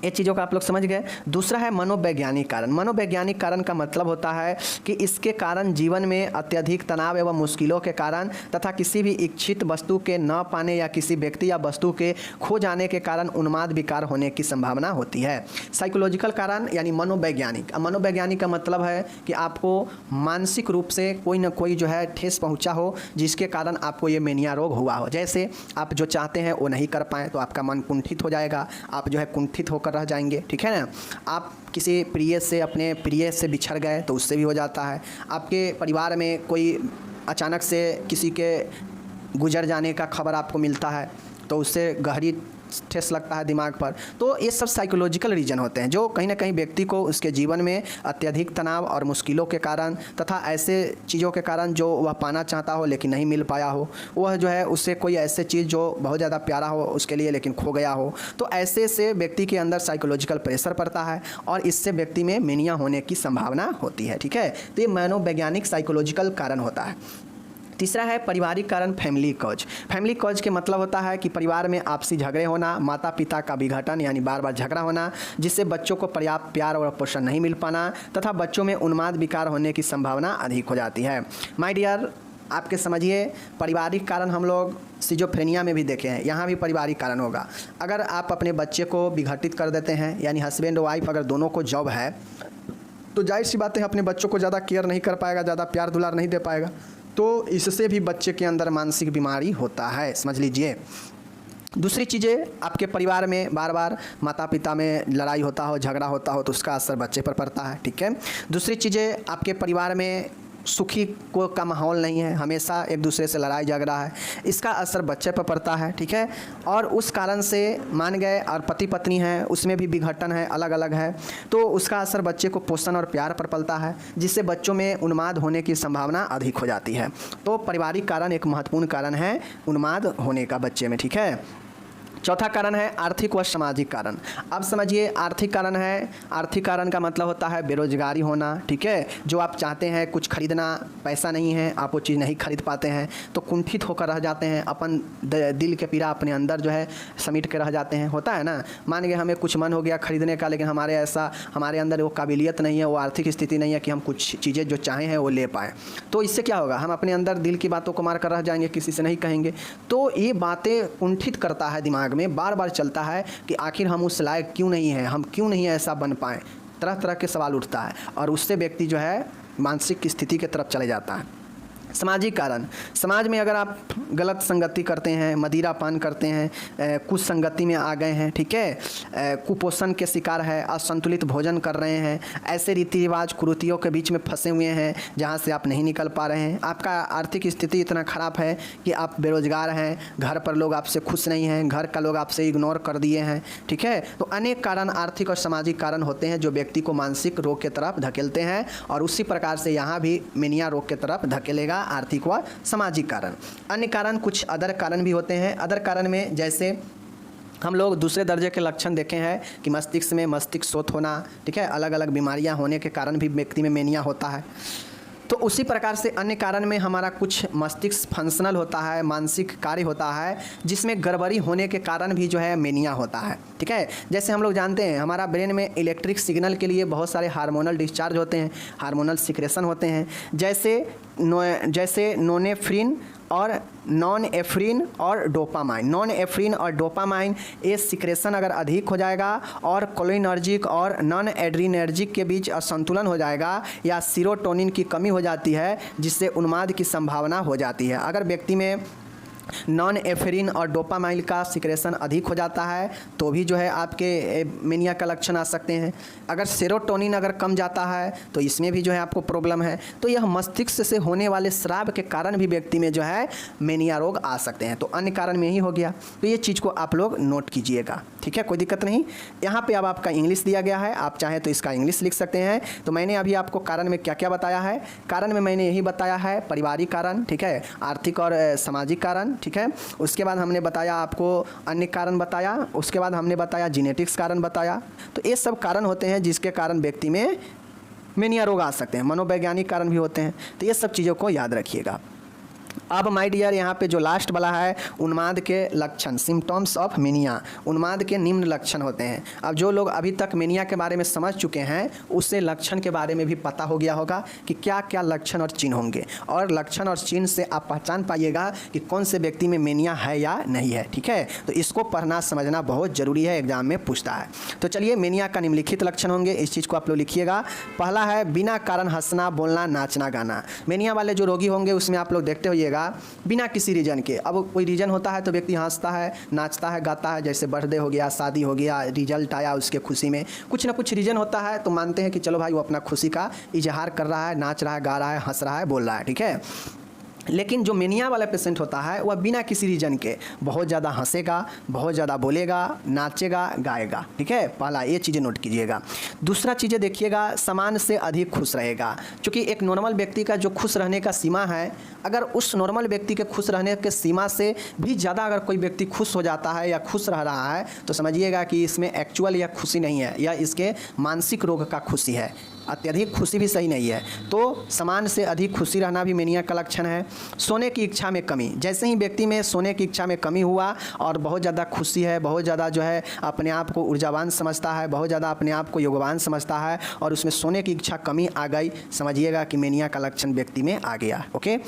ये चीज़ों का आप लोग समझ गए। दूसरा है मनोवैज्ञानिक कारण। मनोवैज्ञानिक कारण का मतलब होता है कि इसके कारण जीवन में अत्यधिक तनाव एवं मुश्किलों के कारण तथा किसी भी इच्छित वस्तु के न पाने या किसी व्यक्ति या वस्तु के खो जाने के कारण उन्माद विकार होने की संभावना होती है। साइकोलॉजिकल कारण यानी मनोवैज्ञानिक। मनोवैज्ञानिक का मतलब है कि आपको मानसिक रूप से कोई ना कोई जो है ठेस पहुँचा हो जिसके कारण आपको ये मेनिया रोग हुआ हो। जैसे आप जो चाहते हैं वो नहीं कर पाएँ तो आपका मन कुंठित हो जाएगा, आप जो है कुंठित होकर होकर रह जाएंगे, ठीक है ना। आप किसी प्रिय से, अपने प्रिय से बिछड़ गए तो उससे भी हो जाता है। आपके परिवार में कोई अचानक से किसी के गुजर जाने का खबर आपको मिलता है तो उससे गहरी ठेस लगता है दिमाग पर। तो ये सब साइकोलॉजिकल रीज़न होते हैं जो कहीं ना कहीं व्यक्ति को उसके जीवन में अत्यधिक तनाव और मुश्किलों के कारण तथा ऐसे चीज़ों के कारण जो वह पाना चाहता हो लेकिन नहीं मिल पाया हो, वह जो है उससे कोई ऐसे चीज़ जो बहुत ज़्यादा प्यारा हो उसके लिए लेकिन खो गया हो, तो ऐसे से व्यक्ति के अंदर साइकोलॉजिकल प्रेशर पड़ता है और इससे व्यक्ति में मेनिया होने की संभावना होती है, ठीक है। तो ये मनोवैज्ञानिक साइकोलॉजिकल कारण होता है। तीसरा है पारिवारिक कारण, फैमिली कॉज। फैमिली कॉज के मतलब होता है कि परिवार में आपसी झगड़े होना, माता पिता का विघटन यानी बार बार झगड़ा होना, जिससे बच्चों को पर्याप्त प्यार और पोषण नहीं मिल पाना तथा बच्चों में उन्माद विकार होने की संभावना अधिक हो जाती है। माय डियर, आपके समझिए पारिवारिक कारण हम लोग सिजोफ्रेनिया में भी देखे हैं, यहाँ भी पारिवारिक कारण होगा। अगर आप अपने बच्चे को विघटित कर देते हैं यानी हस्बैंड वाइफ अगर दोनों को जॉब है तो जाहिर सी बात है अपने बच्चों को ज़्यादा केयर नहीं कर पाएगा, ज़्यादा प्यार दुलार नहीं दे पाएगा, तो इससे भी बच्चे के अंदर मानसिक बीमारी होता है, समझ लीजिए। दूसरी चीज़ें, आपके परिवार में बार बार माता पिता में लड़ाई होता हो, झगड़ा होता हो तो उसका असर बच्चे पर पड़ता है, ठीक है। दूसरी चीज़ें, आपके परिवार में सुखी का माहौल नहीं है, हमेशा एक दूसरे से लड़ाई झगड़ा है, इसका असर बच्चे पर पड़ता है, ठीक है। और उस कारण से मान गए और पति पत्नी है उसमें भी विघटन है, अलग अलग है, तो उसका असर बच्चे को पोषण और प्यार पर पड़ता है, जिससे बच्चों में उन्माद होने की संभावना अधिक हो जाती है। तो पारिवारिक कारण एक महत्वपूर्ण कारण है उन्माद होने का बच्चे में, ठीक है। चौथा कारण है आर्थिक व सामाजिक कारण। अब समझिए आर्थिक कारण है, आर्थिक कारण का मतलब होता है बेरोजगारी होना, ठीक है। जो आप चाहते हैं कुछ खरीदना, पैसा नहीं है, आप वो चीज़ नहीं खरीद पाते हैं तो कुंठित होकर रह जाते हैं, अपन दिल के पीड़ा अपने अंदर जो है समेट के रह जाते हैं, होता है ना। मान गए हमें कुछ मन हो गया खरीदने का लेकिन हमारे अंदर वो काबिलियत नहीं है, वो आर्थिक स्थिति नहीं है कि हम कुछ चीज़ें जो चाहें हैं वो ले पाएँ, तो इससे क्या होगा, हम अपने अंदर दिल की बातों को मार कर रह जाएंगे, किसी से नहीं कहेंगे। तो ये बातें कुंठित करता है दिमाग में, बार बार चलता है कि आखिर हम उस लायक क्यों नहीं हैं, हम क्यों नहीं ऐसा बन पाए, तरह तरह के सवाल उठता है और उससे व्यक्ति जो है मानसिक स्थिति की तरफ चले जाता है। सामाजिक कारण, समाज में अगर आप गलत संगति करते हैं, मदिरा पान करते हैं, कुछ संगति में आ गए हैं, ठीक है, कुपोषण के शिकार है, असंतुलित भोजन कर रहे हैं, ऐसे रीति रिवाज कुरीतियों के बीच में फंसे हुए हैं जहां से आप नहीं निकल पा रहे हैं, आपका आर्थिक स्थिति इतना ख़राब है कि आप बेरोजगार हैं, घर पर लोग आपसे खुश नहीं हैं, घर का लोग आपसे इग्नोर कर दिए हैं, ठीक है। तो अनेक कारण आर्थिक और सामाजिक कारण होते हैं जो व्यक्ति को मानसिक रोग की तरफ धकेलते हैं और उसी प्रकार से यहाँ भी मेनिया रोग की तरफ धकेलेगा आर्थिक व सामाजिक कारण। अन्य कारण कुछ अदर कारण भी होते हैं। अदर कारण में जैसे हम लोग दूसरे दर्जे के लक्षण देखे हैं कि मस्तिष्क में मस्तिष्क शोथ होना, ठीक है, अलग अलग बीमारियां होने के कारण भी व्यक्ति में मेनिया होता है। तो उसी प्रकार से अन्य कारण में हमारा कुछ मस्तिष्क फंक्शनल होता है, मानसिक कार्य होता है जिसमें गड़बड़ी होने के कारण भी जो है मेनिया होता है, ठीक है। जैसे हम लोग जानते हैं हमारा ब्रेन में इलेक्ट्रिक सिग्नल के लिए बहुत सारे हार्मोनल डिस्चार्ज होते हैं, हार्मोनल सिक्रेशन होते हैं, जैसे नोनेफ्रिन और नॉन एफ्रिन और डोपामाइन। नॉन एफ्रिन और डोपामाइन ये सिक्रेशन अगर अधिक हो जाएगा और कोलिनर्जिक और नॉन एड्रीनर्जिक के बीच असंतुलन हो जाएगा या सीरोटोनिन की कमी हो जाती है जिससे उन्माद की संभावना हो जाती है। अगर व्यक्ति में नॉन एफेरिन और डोपामाइन का सिक्रेशन अधिक हो जाता है तो भी जो है आपके मेनिया का लक्षण आ सकते हैं। अगर सेरोटोनिन अगर कम जाता है तो इसमें भी जो है आपको प्रॉब्लम है। तो यह मस्तिष्क से होने वाले स्राव के कारण भी व्यक्ति में जो है मेनिया रोग आ सकते हैं। तो अन्य कारण में ही हो गया, तो ये चीज़ को आप लोग नोट कीजिएगा, ठीक है, कोई दिक्कत नहीं। यहाँ पे अब आपका इंग्लिश दिया गया है, आप चाहें तो इसका इंग्लिश लिख सकते हैं। तो मैंने अभी आपको कारण में क्या क्या बताया है, कारण में मैंने यही बताया है पारिवारिक कारण, ठीक है, आर्थिक और सामाजिक कारण, ठीक है। उसके बाद हमने बताया आपको अन्य कारण बताया, उसके बाद हमने बताया जेनेटिक्स कारण बताया। तो ये सब कारण होते हैं जिसके कारण व्यक्ति में मेनिया रोग आ सकते हैं। मनोवैज्ञानिक कारण भी होते हैं। तो ये सब चीज़ों को याद रखिएगा। अब माय डियर यहाँ पे जो लास्ट वाला है उन्माद के लक्षण, सिम्टम्स ऑफ मेनिया, उन्माद के निम्न लक्षण होते हैं। अब जो लोग अभी तक मेनिया के बारे में समझ चुके हैं उससे लक्षण के बारे में भी पता हो गया होगा कि क्या क्या लक्षण और चिन्ह होंगे, और लक्षण और चिन्ह से आप पहचान पाइएगा कि कौन से व्यक्ति में मेनिया है या नहीं है, ठीक है। तो इसको पढ़ना समझना बहुत ज़रूरी है, एग्जाम में पूछता है। तो चलिए मेनिया का निम्नलिखित लक्षण होंगे, इस चीज़ को आप लोग लिखिएगा। पहला है बिना कारण हंसना, बोलना, नाचना, गाना। मेनिया वाले जो रोगी होंगे उसमें आप लोग देखते होइएगा जाएगा बिना किसी रीज़न के। अब कोई रीज़न होता है तो व्यक्ति हंसता है, नाचता है, गाता है, जैसे बर्थडे हो गया, शादी हो गया, रिजल्ट आया, उसके खुशी में कुछ ना कुछ रीज़न होता है तो मानते हैं कि चलो भाई वो अपना खुशी का इजहार कर रहा है, नाच रहा है, गा रहा है, हंस रहा है, बोल रहा है, ठीक है। लेकिन जो मेनिया वाला पेशेंट होता है वह बिना किसी रीज़न के बहुत ज़्यादा हंसेगा, बहुत ज़्यादा बोलेगा, नाचेगा, गाएगा, ठीक है। पहला ये चीज़ें नोट कीजिएगा। दूसरा चीज़ें देखिएगा, सामान्य से अधिक खुश रहेगा। क्योंकि एक नॉर्मल व्यक्ति का जो खुश रहने का सीमा है, अगर उस नॉर्मल व्यक्ति के खुश रहने के सीमा से भी ज़्यादा अगर कोई व्यक्ति खुश हो जाता है या खुश रह रहा है तो समझिएगा कि इसमें एक्चुअल या खुशी नहीं है, या इसके मानसिक रोग का खुशी है। अत्यधिक खुशी भी सही नहीं है। तो सामान्य से अधिक खुशी रहना भी मेनिया का लक्षण है। सोने की इच्छा में कमी, जैसे ही व्यक्ति में सोने की इच्छा में कमी हुआ और बहुत ज़्यादा खुशी है, बहुत ज़्यादा जो है अपने आप को ऊर्जावान समझता है, बहुत ज़्यादा अपने आप को योगवान समझता है और उसमें सोने की इच्छा कमी आ गई, समझिएगा कि मेनिया का लक्षण व्यक्ति में आ गया। ओके।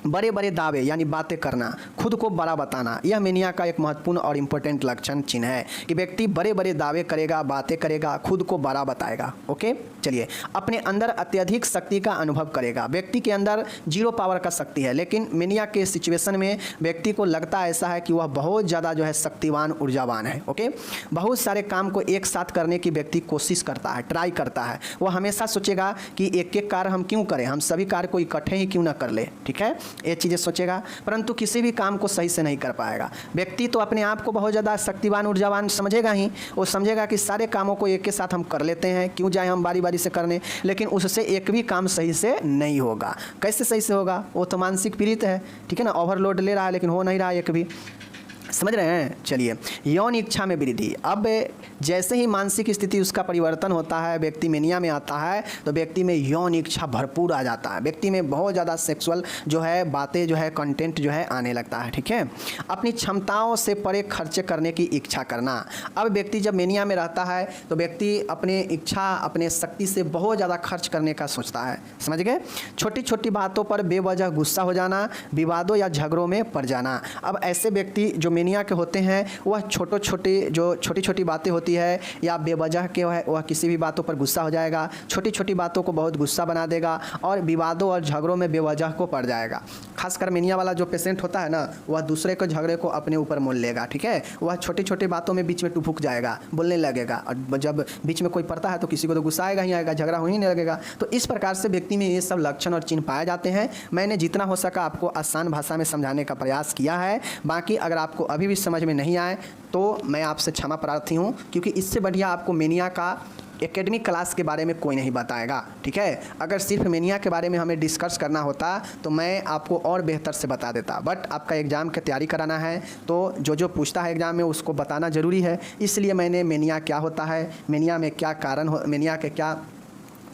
बड़े बड़े दावे यानी बातें करना, खुद को बड़ा बताना, यह मेनिया का एक महत्वपूर्ण और इम्पोर्टेंट लक्षण चिन्ह है कि व्यक्ति बड़े बड़े दावे करेगा, बातें करेगा, खुद को बड़ा बताएगा। ओके। चलिए, अपने अंदर अत्यधिक शक्ति का अनुभव करेगा। व्यक्ति के अंदर 0 पावर का शक्ति है, लेकिन मेनिया के सिचुएशन में व्यक्ति को लगता ऐसा है कि वह बहुत ज़्यादा जो है शक्तिवान, ऊर्जावान है। ओके। बहुत सारे काम को एक साथ करने की व्यक्ति कोशिश करता है, ट्राई करता है। वह हमेशा सोचेगा कि एक एक कार्य हम क्यों करें, हम सभी कार्य को इकट्ठे ही क्यों ना कर ले, ठीक है। ये चीज़ें सोचेगा, परंतु किसी भी काम को सही से नहीं कर पाएगा। व्यक्ति तो अपने आप को बहुत ज़्यादा शक्तिवान, ऊर्जावान समझेगा ही। वो समझेगा कि सारे कामों को एक के साथ हम कर लेते हैं, क्यों जाए हम बारी बारी से करने, लेकिन उससे एक भी काम सही से नहीं होगा। कैसे सही से होगा? वो तो मानसिक पीड़ित है, ठीक है ना, ओवरलोड ले रहा है लेकिन हो नहीं रहा एक भी। समझ रहे हैं? चलिए, यौन इच्छा में वृद्धि। अब जैसे ही मानसिक स्थिति उसका परिवर्तन होता है, व्यक्ति मेनिया में आता है तो व्यक्ति में यौन इच्छा भरपूर आ जाता है। व्यक्ति में बहुत ज़्यादा सेक्सुअल जो है बातें जो है कंटेंट जो है आने लगता है, ठीक है। अपनी क्षमताओं से परे खर्चे करने की इच्छा करना। अब व्यक्ति जब मेनिया में रहता है तो व्यक्ति अपने इच्छा, अपने शक्ति से बहुत ज़्यादा खर्च करने का सोचता है। समझ गए? छोटी छोटी बातों पर बेवजह गुस्सा हो जाना, विवादों या झगड़ों में पड़ जाना। अब ऐसे व्यक्ति जो मेनिया के होते हैं वह छोटी छोटी बातें होती है या बेवजह के वह किसी भी बातों पर गुस्सा हो जाएगा, छोटी छोटी बातों को बहुत गुस्सा बना देगा और विवादों और झगड़ों में बेवजह को पड़ जाएगा। खासकर मेनिया वाला जो पेशेंट होता है ना, वह दूसरे को झगड़े को अपने ऊपर मोल लेगा, ठीक है। वह छोटी छोटी बातों में बीच में टुपुक जाएगा, बोलने लगेगा, और जब बीच में कोई पड़ता है तो किसी को तो गुस्सा आएगा ही आएगा, झगड़ा हो ही नहीं लगेगा। तो इस प्रकार से व्यक्ति में ये सब लक्षण और चिन्ह पाए जाते हैं। मैंने जितना हो सका आपको आसान भाषा में समझाने का प्रयास किया है। बाकी अगर आपको अभी भी समझ में नहीं आए तो मैं आपसे क्षमा प्रार्थी हूँ, क्योंकि इससे बढ़िया आपको मेनिया का एकेडमिक क्लास के बारे में कोई नहीं बताएगा, ठीक है। अगर सिर्फ मेनिया के बारे में हमें डिस्कस करना होता तो मैं आपको और बेहतर से बता देता, बट आपका एग्ज़ाम की तैयारी कराना है तो जो पूछता है एग्ज़ाम में उसको बताना ज़रूरी है। इसलिए मैंने मेनिया क्या होता है, मेनिया में क्या मेनिया के क्या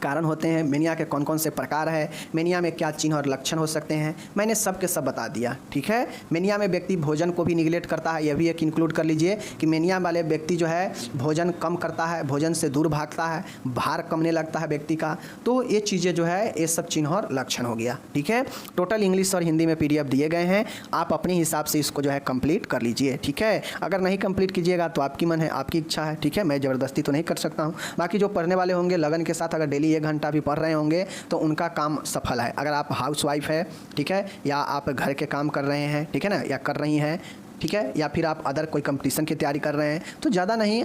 कारण होते हैं, मेनिया के कौन कौन से प्रकार है, मेनिया में क्या चिन्ह और लक्षण हो सकते हैं, मैंने सब के सब बता दिया, ठीक है। मेनिया में व्यक्ति भोजन को भी निगलेक्ट करता है, यह भी एक इंक्लूड कर लीजिए कि मेनिया वाले व्यक्ति जो है भोजन कम करता है, भोजन से दूर भागता है, भार कमने लगता है व्यक्ति का। तो ये चीज़ें जो है ये सब चिन्ह और लक्षण हो गया, ठीक है। टोटल इंग्लिश और हिंदी में PDF दिए गए हैं, आप अपने हिसाब से इसको जो है कंप्लीट कर लीजिए, ठीक है। अगर नहीं कंप्लीट कीजिएगा तो आपकी मन है, आपकी इच्छा है, ठीक है। मैं ज़बरदस्ती तो नहीं कर सकता हूँ। बाकी जो पढ़ने वाले होंगे लगन के साथ, अगर डेली 1 घंटा भी पढ़ रहे होंगे तो उनका काम सफल है। अगर आप हाउसवाइफ है, ठीक है, या आप घर के काम कर रहे हैं, ठीक है ना, या कर रही हैं, ठीक है, या फिर आप अदर कोई कंपटीशन की तैयारी कर रहे हैं, तो ज़्यादा नहीं,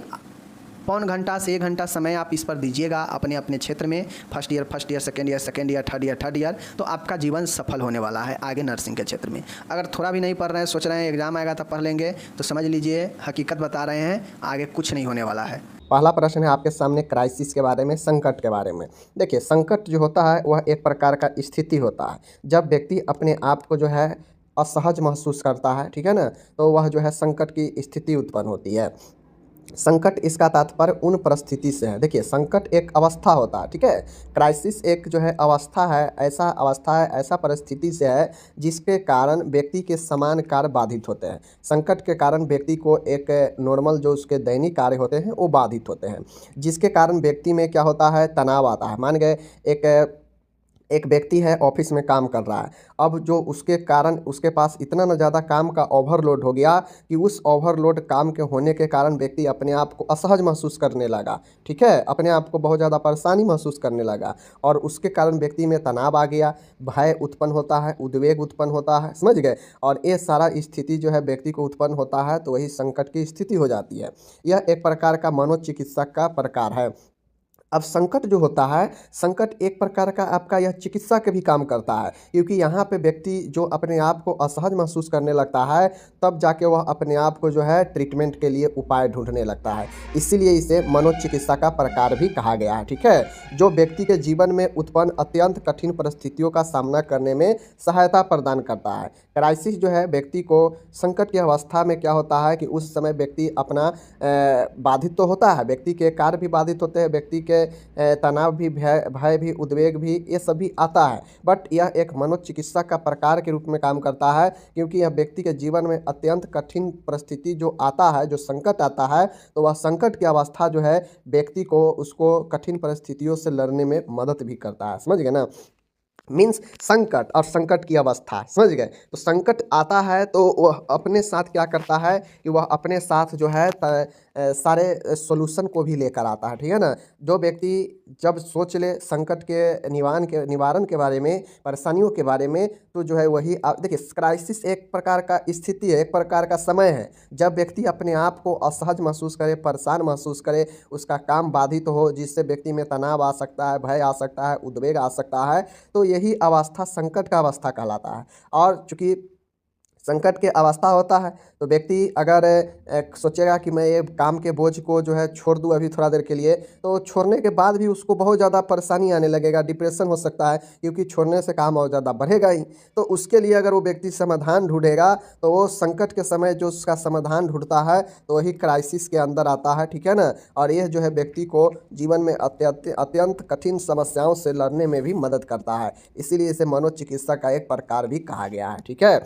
पौन घंटा से 1 घंटा समय आप इस पर दीजिएगा अपने अपने क्षेत्र में। First year, second year, third year, तो आपका जीवन सफल होने वाला है आगे नर्सिंग के क्षेत्र में। अगर थोड़ा भी नहीं पढ़ रहे हैं, सोच रहे हैं एग्जाम आएगा तब पढ़ लेंगे, तो समझ लीजिए हकीकत बता रहे हैं, आगे कुछ नहीं होने वाला है। पहला प्रश्न है आपके सामने क्राइसिस के बारे में, संकट के बारे में। देखिए, संकट जो होता है वह एक प्रकार का स्थिति होता है जब व्यक्ति अपने आप को जो है असहज महसूस करता है, ठीक है ना, तो वह जो है संकट की स्थिति उत्पन्न होती है। संकट इसका तात्पर्य उन परिस्थिति से है। देखिए, संकट एक अवस्था होता है, ठीक है। क्राइसिस एक जो है अवस्था है, ऐसा परिस्थिति से है जिसके कारण व्यक्ति के समान कार्य बाधित होते हैं। संकट के कारण व्यक्ति को एक नॉर्मल जो उसके दैनिक कार्य होते हैं वो बाधित होते हैं, जिसके कारण व्यक्ति में क्या होता है, तनाव आता है। मान गए एक व्यक्ति है ऑफिस में काम कर रहा है। अब जो उसके कारण उसके पास इतना न ज़्यादा काम का ओवरलोड हो गया कि उस ओवरलोड काम के होने के कारण व्यक्ति अपने आप को असहज महसूस करने लगा, ठीक है, अपने आप को बहुत ज़्यादा परेशानी महसूस करने लगा और उसके कारण व्यक्ति में तनाव आ गया, भय उत्पन्न होता है, उद्वेग उत्पन्न होता है, समझ गए। और ये सारा स्थिति जो है व्यक्ति को उत्पन्न होता है तो वही संकट की स्थिति हो जाती है। यह एक प्रकार का मनोचिकित्सक का प्रकार है। अब संकट जो होता है, संकट एक प्रकार का आपका यह चिकित्सा के भी काम करता है, क्योंकि यहाँ पे व्यक्ति जो अपने आप को असहज महसूस करने लगता है तब जाके वह अपने आप को जो है ट्रीटमेंट के लिए उपाय ढूंढने लगता है। इसीलिए इसे मनोचिकित्सा का प्रकार भी कहा गया है, ठीक है, जो व्यक्ति के जीवन में उत्पन्न अत्यंत कठिन परिस्थितियों का सामना करने में सहायता प्रदान करता है। क्राइसिस जो है व्यक्ति को संकट की अवस्था में क्या होता है कि उस समय व्यक्ति अपना बाधित तो होता है, व्यक्ति के कार्य भी बाधित होते हैं, व्यक्ति के तनाव भी, भय भी, उद्वेग भी, ये सभी आता है। बट यह एक मनोचिकित्सा का प्रकार के रूप में काम करता है, क्योंकि यह व्यक्ति के जीवन में अत्यंत कठिन परिस्थिति जो आता है, जो संकट आता है, तो वह संकट की अवस्था जो है व्यक्ति को उसको कठिन परिस्थितियों से लड़ने में मदद भी करता है, समझ गए ना। मीन्स संकट और संकट की अवस्था, समझ गए। तो संकट आता है तो वह अपने साथ क्या करता है कि वह अपने साथ जो है सारे सॉल्यूशन को भी लेकर आता है, ठीक है ना। जो व्यक्ति जब सोच ले संकट के निवारण के बारे में, परेशानियों के बारे में, तो जो है वही देखिए, क्राइसिस एक प्रकार का स्थिति है, एक प्रकार का समय है जब व्यक्ति अपने आप को असहज महसूस करे, परेशान महसूस करे, उसका काम बाधित हो, जिससे व्यक्ति में तनाव आ सकता है, भय आ सकता है, उद्वेग आ सकता है, तो यही अवस्था संकट का अवस्था कहलाता है। और चूँकि संकट के अवस्था होता है तो व्यक्ति अगर सोचेगा कि मैं ये काम के बोझ को जो है छोड़ दूँ अभी थोड़ा देर के लिए, तो छोड़ने के बाद भी उसको बहुत ज़्यादा परेशानी आने लगेगा, डिप्रेशन हो सकता है, क्योंकि छोड़ने से काम और ज़्यादा बढ़ेगा ही। तो उसके लिए अगर वो व्यक्ति समाधान ढूंढेगा तो वो संकट के समय जो उसका समाधान ढूंढता है तो वही क्राइसिस के अंदर आता है, ठीक है ना। और यह जो है व्यक्ति को जीवन में अत्यंत कठिन समस्याओं से लड़ने में भी मदद करता है, इसीलिए इसे मनोचिकित्सा का एक प्रकार भी कहा गया है, ठीक है।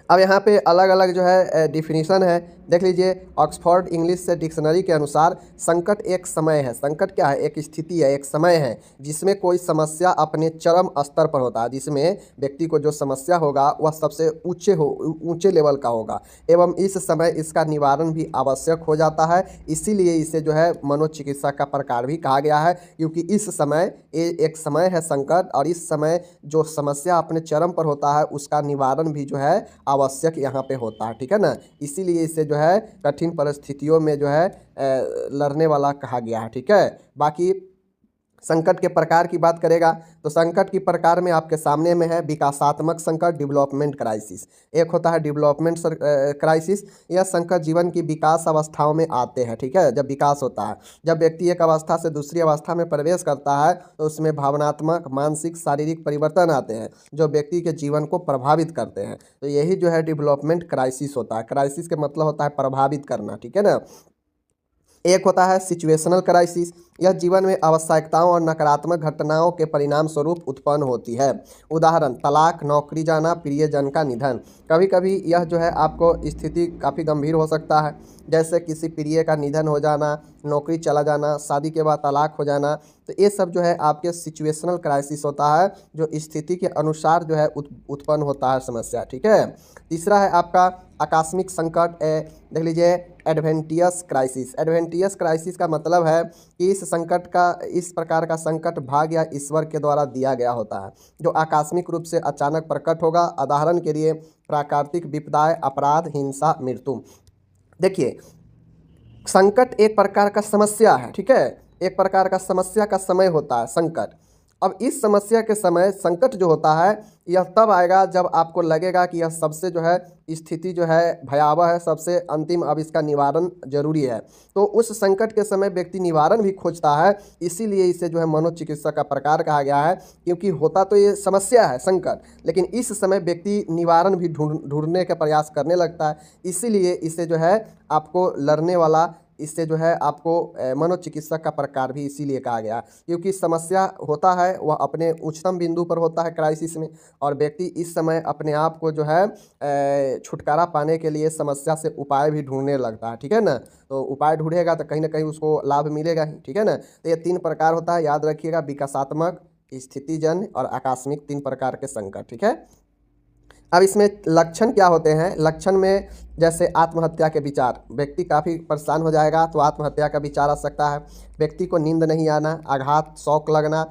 अब यहाँ पे अलग अलग जो है डिफिनीशन है, देख लीजिए। ऑक्सफोर्ड इंग्लिश से डिक्शनरी के अनुसार संकट एक समय है। संकट क्या है? एक स्थिति है, एक समय है जिसमें कोई समस्या अपने चरम स्तर पर होता है, जिसमें व्यक्ति को जो समस्या होगा वह सबसे ऊंचे लेवल का होगा एवं इस समय इसका निवारण भी आवश्यक हो जाता है। इसीलिए इसे जो है मनोचिकित्सा का प्रकार भी कहा गया है, क्योंकि इस समय एक समय है संकट, और इस समय जो समस्या अपने चरम पर होता है उसका निवारण भी जो है आवश्यक यहाँ पे होता है, ठीक है ना। इसीलिए इसे जो है कठिन परिस्थितियों में जो है लड़ने वाला कहा गया है, ठीक है। बाकी संकट के प्रकार की बात करेगा तो संकट की प्रकार में आपके सामने में है विकासात्मक संकट, डेवलपमेंट क्राइसिस। एक होता है डेवलपमेंट क्राइसिस, यह संकट जीवन की विकास अवस्थाओं में आते हैं, ठीक है। जब विकास होता है, जब व्यक्ति एक अवस्था से दूसरी अवस्था में प्रवेश करता है तो उसमें भावनात्मक, मानसिक, शारीरिक परिवर्तन आते हैं जो व्यक्ति के जीवन को प्रभावित करते हैं। तो यही जो है डेवलपमेंट क्राइसिस होता है। क्राइसिस का मतलब होता है प्रभावित करना, ठीक है ना। एक होता है सिचुएशनल क्राइसिस, यह जीवन में आवश्यकताओं और नकारात्मक घटनाओं के परिणाम स्वरूप उत्पन्न होती है। उदाहरण, तलाक, नौकरी जाना, प्रियजन का निधन। कभी कभी यह जो है आपको स्थिति काफ़ी गंभीर हो सकता है, जैसे किसी प्रिय का निधन हो जाना, नौकरी चला जाना, शादी के बाद तलाक हो जाना। तो ये सब जो है आपके सिचुएशनल क्राइसिस होता है, जो स्थिति के अनुसार जो है उत्पन्न होता है समस्या, ठीक है। तीसरा है आपका आकस्मिक संकट, देख लीजिए एडवेंटियस क्राइसिस। एडवेंटियस क्राइसिस का मतलब है कि इस प्रकार का संकट भाग्य या ईश्वर के द्वारा दिया गया होता है, जो आकस्मिक रूप से अचानक प्रकट होगा। उदाहरण के लिए प्राकृतिक विपदाएं, अपराध, हिंसा, मृत्यु। देखिए, संकट एक प्रकार का समस्या है, ठीक है, एक प्रकार का समस्या का समय होता है संकट। अब इस समस्या के समय संकट जो होता है यह तब आएगा जब आपको लगेगा कि यह सबसे जो है स्थिति जो है भयावह है, सबसे अंतिम, अब इसका निवारण जरूरी है। तो उस संकट के समय व्यक्ति निवारण भी खोजता है, इसीलिए इसे जो है मनोचिकित्सा का प्रकार कहा गया है। क्योंकि होता तो ये समस्या है संकट, लेकिन इस समय व्यक्ति निवारण भी ढूंढने का प्रयास करने लगता है, इसीलिए इसे जो है आपको लड़ने वाला, इससे जो है आपको मनोचिकित्सा का प्रकार भी इसीलिए कहा गया, क्योंकि समस्या होता है वह अपने उच्चतम बिंदु पर होता है क्राइसिस में, और व्यक्ति इस समय अपने आप को जो है छुटकारा पाने के लिए समस्या से उपाय भी ढूंढने लगता है, ठीक है ना। तो उपाय ढूंढेगा तो कहीं ना कहीं उसको लाभ मिलेगा ही, ठीक है ना। तो ये तीन प्रकार होता है, याद रखिएगा, विकासात्मक, स्थितिजन्य और आकस्मिक 3 प्रकार के संकट, ठीक है। अब इसमें लक्षण क्या होते हैं? लक्षण में जैसे आत्महत्या के विचार, व्यक्ति काफ़ी परेशान हो जाएगा तो आत्महत्या का विचार आ सकता है। व्यक्ति को नींद नहीं आना, आघात, शौक लगना,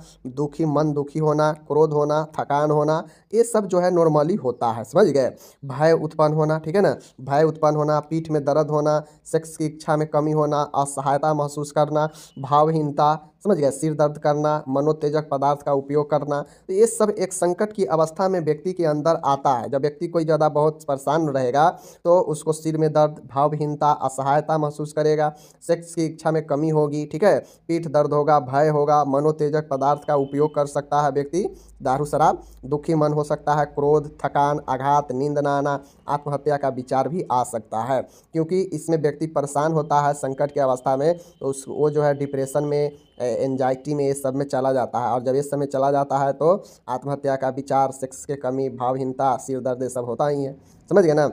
मन दुखी होना, क्रोध होना, थकान होना, ये सब जो है नॉर्मली होता है, समझ गए। भय उत्पन्न होना, ठीक है ना, भय उत्पन्न होना, पीठ में दर्द होना, सेक्स की इच्छा में कमी होना, असहायता महसूस करना, भावहीनता, समझ गए, सिर दर्द करना, मनोत्तेजक पदार्थ का उपयोग करना, तो ये सब एक संकट की अवस्था में व्यक्ति के अंदर आता है। जब व्यक्ति कोई ज़्यादा बहुत परेशान रहेगा तो उसको सिर में दर्द, भावहीनता, असहायता महसूस करेगा, सेक्स की इच्छा में कमी होगी, ठीक है, पीठ दर्द होगा, भय होगा, मनोत्तेजक पदार्थ का उपयोग कर सकता है व्यक्ति, दारू शराब, दुखी मन हो सकता है, क्रोध, थकान, आघात, नींद न आना, आत्महत्या का विचार भी आ सकता है। क्योंकि इसमें व्यक्ति परेशान होता है संकट की अवस्था में, तो वो जो है डिप्रेशन में, एंजाइटी में, ये सब में चला जाता है। और जब ये सब में चला जाता है तो आत्महत्या का विचार, सेक्स के कमी, भावहीनता, सिर दर्द, ये सब होता ही है, समझ गए ना।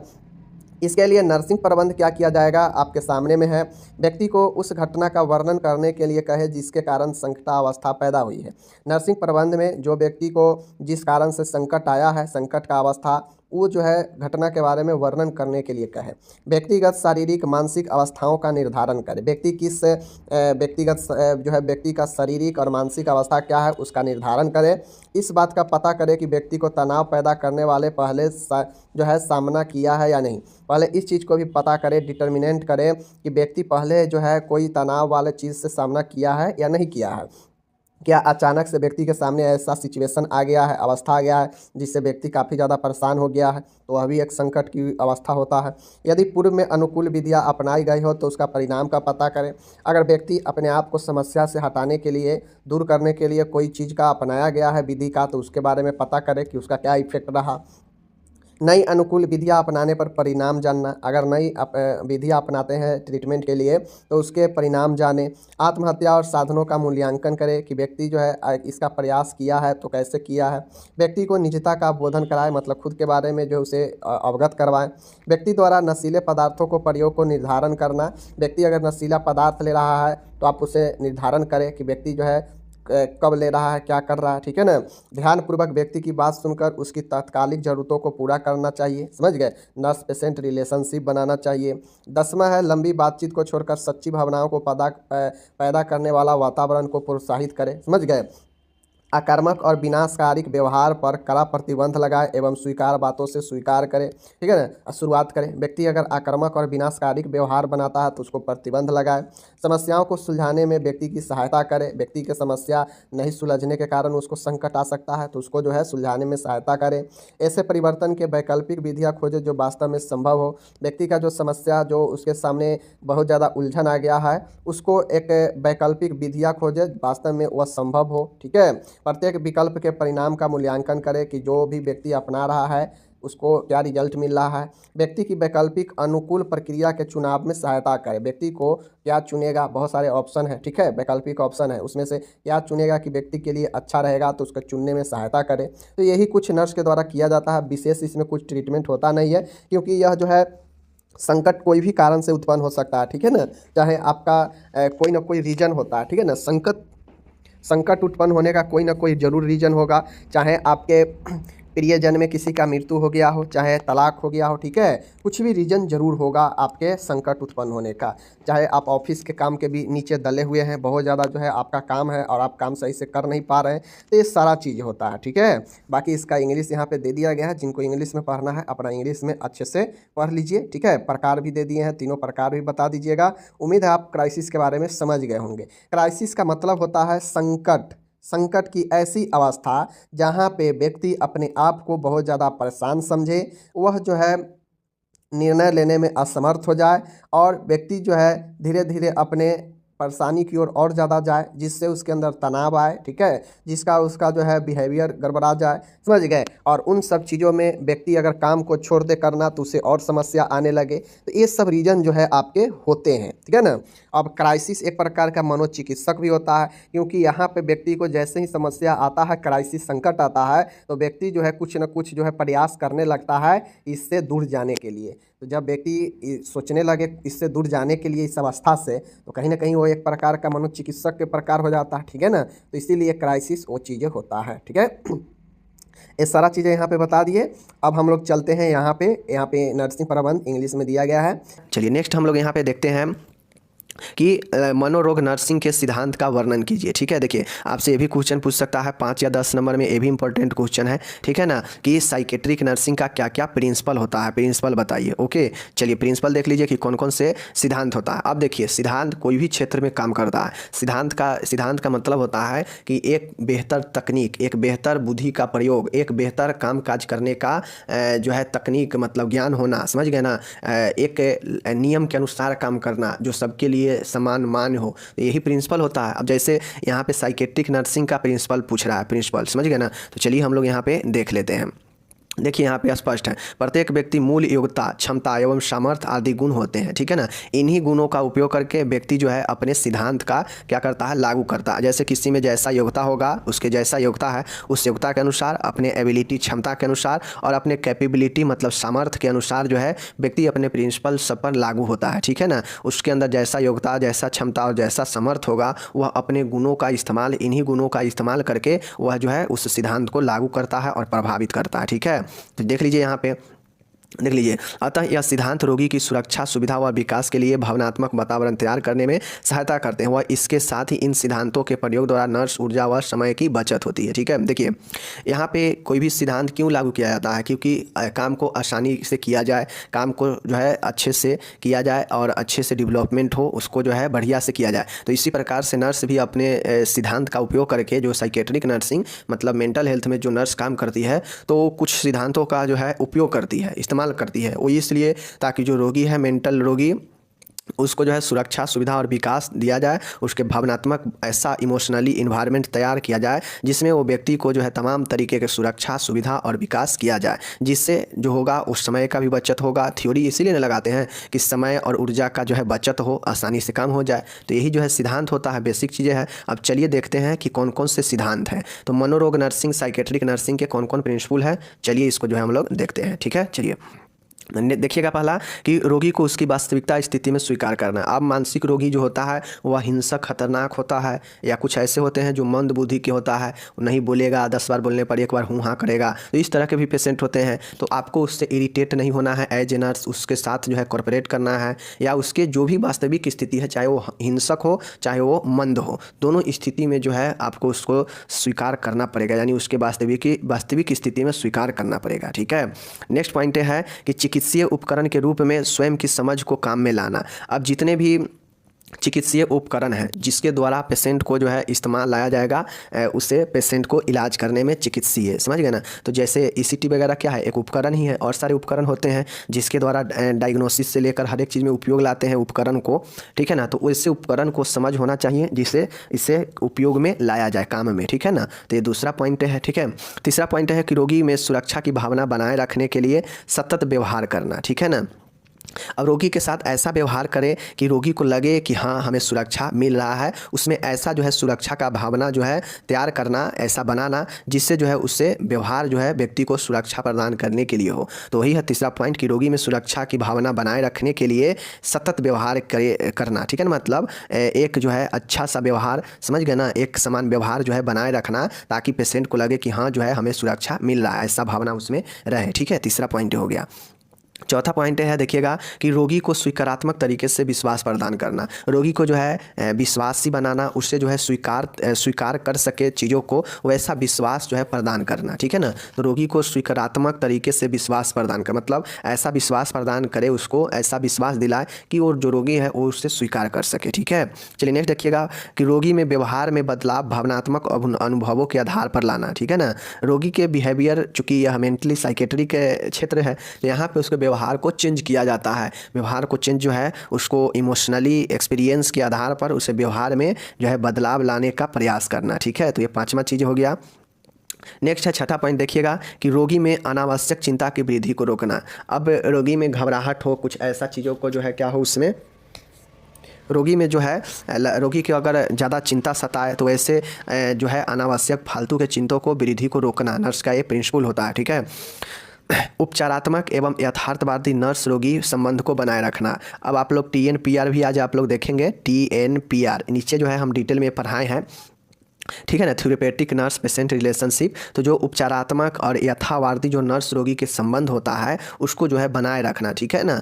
इसके लिए नर्सिंग प्रबंध क्या किया जाएगा आपके सामने में है। व्यक्ति को उस घटना का वर्णन करने के लिए कहे जिसके कारण संकटावस्था पैदा हुई है। नर्सिंग प्रबंध में जो व्यक्ति को जिस कारण से संकट आया है, संकट का अवस्था, वो जो है घटना के बारे में वर्णन करने के लिए कहे। व्यक्तिगत शारीरिक मानसिक अवस्थाओं का निर्धारण करे। व्यक्ति किस जो है व्यक्ति का शारीरिक और मानसिक अवस्था क्या है उसका निर्धारण करे। इस बात का पता करे कि व्यक्ति को तनाव पैदा करने वाले पहले जो है सामना किया है या नहीं। पहले इस चीज़ को भी पता करे, डिटर्मिनेंट करे कि व्यक्ति पहले जो है कोई तनाव वाले चीज़ से सामना किया है या नहीं किया है। क्या अचानक से व्यक्ति के सामने ऐसा सिचुएशन आ गया है, अवस्था आ गया है जिससे व्यक्ति काफ़ी ज़्यादा परेशान हो गया है, तो वह भी एक संकट की अवस्था होता है। यदि पूर्व में अनुकूल विधियाँ अपनाई गई हो तो उसका परिणाम का पता करें। अगर व्यक्ति अपने आप को समस्या से हटाने के लिए, दूर करने के लिए कोई चीज़ का अपनाया गया है विधि का, तो उसके बारे में पता करें कि उसका क्या इफेक्ट रहा। नई अनुकूल विधियाँ अपनाने पर परिणाम जानना। अगर नई विधियाँ अपनाते हैं ट्रीटमेंट के लिए तो उसके परिणाम जाने। आत्महत्या और साधनों का मूल्यांकन करें कि व्यक्ति जो है इसका प्रयास किया है तो कैसे किया है। व्यक्ति को निजता का बोधन कराएं, मतलब खुद के बारे में जो उसे अवगत करवाएं। व्यक्ति द्वारा नशीले पदार्थों को प्रयोग को निर्धारण करना। व्यक्ति अगर नशीला पदार्थ ले रहा है तो आप उसे निर्धारण करें कि व्यक्ति जो है कब ले रहा है, क्या कर रहा है, ठीक है ना। ध्यानपूर्वक व्यक्ति की बात सुनकर उसकी तात्कालिक ज़रूरतों को पूरा करना चाहिए, समझ गए। नर्स पेशेंट रिलेशनशिप बनाना चाहिए। 10वां है लंबी बातचीत को छोड़कर सच्ची भावनाओं को पैदा करने वाला वातावरण को प्रोत्साहित करें, समझ गए। आक्रामक और विनाशकारिक व्यवहार पर कड़ा प्रतिबंध लगाए एवं स्वीकार बातों से स्वीकार करें, ठीक है ना, शुरुआत करें। व्यक्ति अगर आक्रामक और विनाशकारिक व्यवहार बनाता है तो उसको प्रतिबंध लगाए। समस्याओं को सुलझाने में व्यक्ति की सहायता करें। व्यक्ति की समस्या नहीं सुलझने के कारण उसको संकट आ सकता है तो उसको जो है सुलझाने में सहायता करें। ऐसे परिवर्तन के वैकल्पिक विधियाँ खोजें जो वास्तव में संभव हो। व्यक्ति का जो समस्या जो उसके सामने बहुत ज़्यादा उलझन आ गया है उसको एक वैकल्पिक विधियाँ खोजें वास्तव में वह संभव हो, ठीक है। प्रत्येक विकल्प के परिणाम का मूल्यांकन करें कि जो भी व्यक्ति अपना रहा है उसको क्या रिजल्ट मिल रहा है। व्यक्ति की वैकल्पिक अनुकूल प्रक्रिया के चुनाव में सहायता करें। व्यक्ति को क्या चुनेगा, बहुत सारे ऑप्शन है, ठीक है, वैकल्पिक ऑप्शन है, उसमें से क्या चुनेगा कि व्यक्ति के लिए अच्छा रहेगा तो उसको चुनने में सहायता करें। तो यही कुछ नर्स के द्वारा किया जाता है। विशेष इसमें कुछ ट्रीटमेंट होता नहीं है क्योंकि यह जो है संकट कोई भी कारण से उत्पन्न हो सकता है, ठीक है ना। चाहे आपका कोई ना कोई रीजन होता है, ठीक है ना। संकट उत्पन्न होने का कोई ना कोई जरूर रीजन होगा। चाहे आपके प्रियजन में किसी का मृत्यु हो गया हो, चाहे तलाक हो गया हो, ठीक है, कुछ भी रीजन जरूर होगा आपके संकट उत्पन्न होने का। चाहे आप ऑफिस के काम के भी नीचे दले हुए हैं, बहुत ज़्यादा जो है आपका काम है और आप काम सही से कर नहीं पा रहे हैं, तो ये सारा चीज़ होता है, ठीक है। बाकी इसका इंग्लिश यहाँ पे दे दिया गया है। जिनको इंग्लिश में पढ़ना है अपना इंग्लिश में अच्छे से पढ़ लीजिए, ठीक है। प्रकार भी दे दिए हैं, तीनों प्रकार भी बता दीजिएगा। उम्मीद है आप क्राइसिस के बारे में समझ गए होंगे। क्राइसिस का मतलब होता है संकट की ऐसी अवस्था जहाँ पे व्यक्ति अपने आप को बहुत ज़्यादा परेशान समझे, वह जो है निर्णय लेने में असमर्थ हो जाए और व्यक्ति जो है धीरे धीरे अपने परेशानी की ओर और ज़्यादा जाए, जिससे उसके अंदर तनाव आए, ठीक है, जिसका उसका जो है बिहेवियर गड़बड़ा जाए, समझ गए। और उन सब चीज़ों में व्यक्ति अगर काम को छोड़ दे करना तो उसे और समस्या आने लगे। तो ये सब रीजन जो है आपके होते हैं, ठीक है ना। अब क्राइसिस एक प्रकार का मनोचिकित्सक भी होता है क्योंकि यहाँ पे व्यक्ति को जैसे ही समस्या आता है, क्राइसिस संकट आता है, तो व्यक्ति जो है कुछ न कुछ जो है प्रयास करने लगता है इससे दूर जाने के लिए। तो जब व्यक्ति सोचने लगे इससे दूर जाने के लिए इस अवस्था से, तो कहीं ना कहीं वो वो एक प्रकार का मनोचिकित्सक के प्रकार हो जाता है, ठीक है ना। तो इसीलिए क्राइसिस वो चीज़ें होता है, ठीक है। ये सारा चीज़ें यहाँ पे बता दिए। अब हम लोग चलते हैं यहाँ पे नर्सिंग प्रबंध इंग्लिश में दिया गया है। चलिए नेक्स्ट हम लोग यहाँ पे देखते हैं कि मनोरोग नर्सिंग के सिद्धांत का वर्णन कीजिए। ठीक है, देखिए आपसे ये भी क्वेश्चन पूछ सकता है 5 या 10 नंबर में, ये भी इंपॉर्टेंट क्वेश्चन है, ठीक है ना, कि साइकेट्रिक नर्सिंग का क्या क्या प्रिंसिपल होता है, प्रिंसिपल बताइए। ओके, चलिए प्रिंसिपल देख लीजिए कि कौन कौन से सिद्धांत होता है। अब देखिए सिद्धांत कोई भी क्षेत्र में काम करता है। सिद्धांत का मतलब होता है कि एक बेहतर तकनीक, एक बेहतर बुद्धि का प्रयोग, एक बेहतर काम काज करने का जो है तकनीक, मतलब ज्ञान होना, समझ गए ना, एक नियम के अनुसार काम करना जो सबके लिए समान मान्य हो, यही प्रिंसिपल होता है। अब जैसे यहाँ पे साइकेट्रिक नर्सिंग का प्रिंसिपल पूछ रहा है, प्रिंसिपल समझ गए ना, तो चलिए हम लोग यहाँ पे देख लेते हैं। देखिए यहाँ पे स्पष्ट है, प्रत्येक व्यक्ति मूल योग्यता, क्षमता एवं सामर्थ्य आदि गुण होते हैं, ठीक है ना। इन्हीं गुणों का उपयोग करके व्यक्ति जो है अपने सिद्धांत का क्या करता है, लागू करता है। जैसे किसी में जैसा योग्यता होगा, उसके जैसा योग्यता है, उस योग्यता के अनुसार, अपने एबिलिटी क्षमता के अनुसार और अपने कैपेबिलिटी मतलब सामर्थ्य के अनुसार जो है व्यक्ति अपने प्रिंसिपल सब पर लागू होता है, ठीक है ना। उसके अंदर जैसा योग्यता, जैसा क्षमता और जैसा समर्थ होगा, वह अपने गुणों का इस्तेमाल, इन्हीं गुणों का इस्तेमाल करके वह जो है उस सिद्धांत को लागू करता है और प्रभावित करता है, ठीक है। तो देख लीजिए यहाँ पे, देख लीजिए, अतः यह सिद्धांत रोगी की सुरक्षा, सुविधा व विकास के लिए भावनात्मक वातावरण तैयार करने में सहायता करते हैं। वह इसके साथ ही इन सिद्धांतों के प्रयोग द्वारा नर्स, ऊर्जा व समय की बचत होती है, ठीक है। देखिए यहाँ पे कोई भी सिद्धांत क्यों लागू किया जाता है, क्योंकि काम को आसानी से किया जाए, काम को जो है अच्छे से किया जाए और अच्छे से डेवलपमेंट हो, उसको जो है बढ़िया से किया जाए। तो इसी प्रकार से नर्स भी अपने सिद्धांत का उपयोग करके, जो साइकेट्रिक नर्सिंग मतलब मेंटल हेल्थ में जो नर्स काम करती है, तो कुछ सिद्धांतों का जो है उपयोग करती है, इस्तेमाल करती है। वो इसलिए ताकि जो रोगी है, मेंटल रोगी, उसको जो है सुरक्षा, सुविधा और विकास दिया जाए, उसके भावनात्मक ऐसा इमोशनली इन्वायरमेंट तैयार किया जाए जिसमें वो व्यक्ति को जो है तमाम तरीके के सुरक्षा, सुविधा और विकास किया जाए, जिससे जो होगा उस समय का भी बचत होगा। थ्योरी इसीलिए न लगाते हैं कि समय और ऊर्जा का जो है बचत हो, आसानी से काम हो जाए। तो यही जो है सिद्धांत होता है, बेसिक चीज़ें हैं। अब चलिए देखते हैं कि कौन कौन से सिद्धांत हैं। तो मनोरोग नर्सिंग, साइकेट्रिक नर्सिंग के कौन कौन प्रिंसिपल है, चलिए इसको जो है हम लोग देखते हैं, ठीक है। चलिए देखिएगा, पहला कि रोगी को उसकी वास्तविकता स्थिति में स्वीकार करना। अब मानसिक रोगी जो होता है वह हिंसक, खतरनाक होता है, या कुछ ऐसे होते हैं जो मंद बुद्धि के होता है, नहीं बोलेगा, 10 बार बोलने पर 1 बार हूँ हाँ करेगा। तो इस तरह के भी पेशेंट होते हैं। तो आपको उससे इरिटेट नहीं होना है, एज ए नर्स उसके साथ जो है कॉर्पोरेट करना है, या उसके जो भी वास्तविक स्थिति है, चाहे वो हिंसक हो चाहे वो मंद हो, दोनों स्थिति में जो है आपको उसको स्वीकार करना पड़ेगा, यानी उसके वास्तविक स्थिति में स्वीकार करना पड़ेगा, ठीक है। नेक्स्ट पॉइंट है कि चिकित्सीय उपकरण के रूप में स्वयं की समझ को काम में लाना। अब जितने भी चिकित्सीय उपकरण है जिसके द्वारा पेशेंट को जो है इस्तेमाल लाया जाएगा, उसे पेशेंट को इलाज करने में चिकित्सीय, समझ गए ना। तो जैसे ईसीटी वगैरह क्या है, एक उपकरण ही है, और सारे उपकरण होते हैं जिसके द्वारा डायग्नोसिस से लेकर हर एक चीज़ में उपयोग लाते हैं उपकरण को, ठीक है ना। तो वैसे उपकरण को समझ होना चाहिए जिससे इसे उपयोग में लाया जाए, काम में, ठीक है ना। तो ये दूसरा पॉइंट है, ठीक है। तीसरा पॉइंट है कि रोगी में सुरक्षा की भावना बनाए रखने के लिए सतत व्यवहार करना, ठीक है ना। अब रोगी के साथ ऐसा व्यवहार करें कि रोगी को लगे कि हाँ हमें सुरक्षा मिल रहा है, उसमें ऐसा जो है सुरक्षा का भावना जो है तैयार करना, ऐसा बनाना जिससे जो है उससे व्यवहार जो है व्यक्ति को सुरक्षा प्रदान करने के लिए हो। तो वही है तीसरा पॉइंट कि रोगी में सुरक्षा की भावना बनाए रखने के लिए सतत व्यवहार करना, ठीक है ना। मतलब एक जो है अच्छा सा व्यवहार, समझ गए ना, एक समान व्यवहार जो है बनाए रखना ताकि पेशेंट को लगे कि हाँ जो है हमें सुरक्षा मिल रहा है, ऐसा भावना उसमें रहे, ठीक है। तीसरा पॉइंट हो गया। चौथा पॉइंट है, देखिएगा कि रोगी को स्वीकारात्मक तरीके से विश्वास प्रदान करना। रोगी को जो है विश्वासी बनाना, उससे जो है स्वीकार कर सके चीज़ों को, वैसा विश्वास जो है प्रदान करना, ठीक है ना। तो रोगी को स्वीकारात्मक तरीके से विश्वास प्रदान कर, मतलब ऐसा विश्वास प्रदान करे, उसको ऐसा विश्वास दिलाए कि वो जो रोगी है वो उससे स्वीकार कर सके, ठीक है। चलिए नेक्स्ट देखिएगा कि रोगी में व्यवहार में बदलाव भावनात्मक अनुभवों के आधार पर लाना, ठीक है ना। रोगी के बिहेवियर, चूँकि यह मेंटली साइकेट्री के क्षेत्र है, तो यहाँ पे उसके व्यवहार को चेंज किया जाता है। व्यवहार को चेंज जो है उसको इमोशनली एक्सपीरियंस के आधार पर उसे व्यवहार में जो है बदलाव लाने का प्रयास करना, ठीक है। तो ये 5वां चीज़ हो गया। नेक्स्ट है छठा पॉइंट, देखिएगा कि रोगी में अनावश्यक चिंता की वृद्धि को रोकना। अब रोगी में घबराहट हो, कुछ ऐसा चीज़ों को जो है क्या हो, उसमें रोगी में जो है, रोगी की अगर ज़्यादा चिंता सताए तो ऐसे जो है अनावश्यक फालतू के चिंतों को, वृद्धि को रोकना नर्स का ये प्रिंसिपल होता है, ठीक है। उपचारात्मक एवं यथार्थवादी नर्स रोगी संबंध को बनाए रखना। अब आप लोग TNPR भी आज आप लोग देखेंगे, TNPR नीचे जो है हम डिटेल में पढ़ाए हैं, ठीक है ना, थेरेपेटिक नर्स पेशेंट रिलेशनशिप। तो जो उपचारात्मक और यथार्थवादी जो नर्स रोगी के संबंध होता है उसको जो है बनाए रखना, ठीक है ना।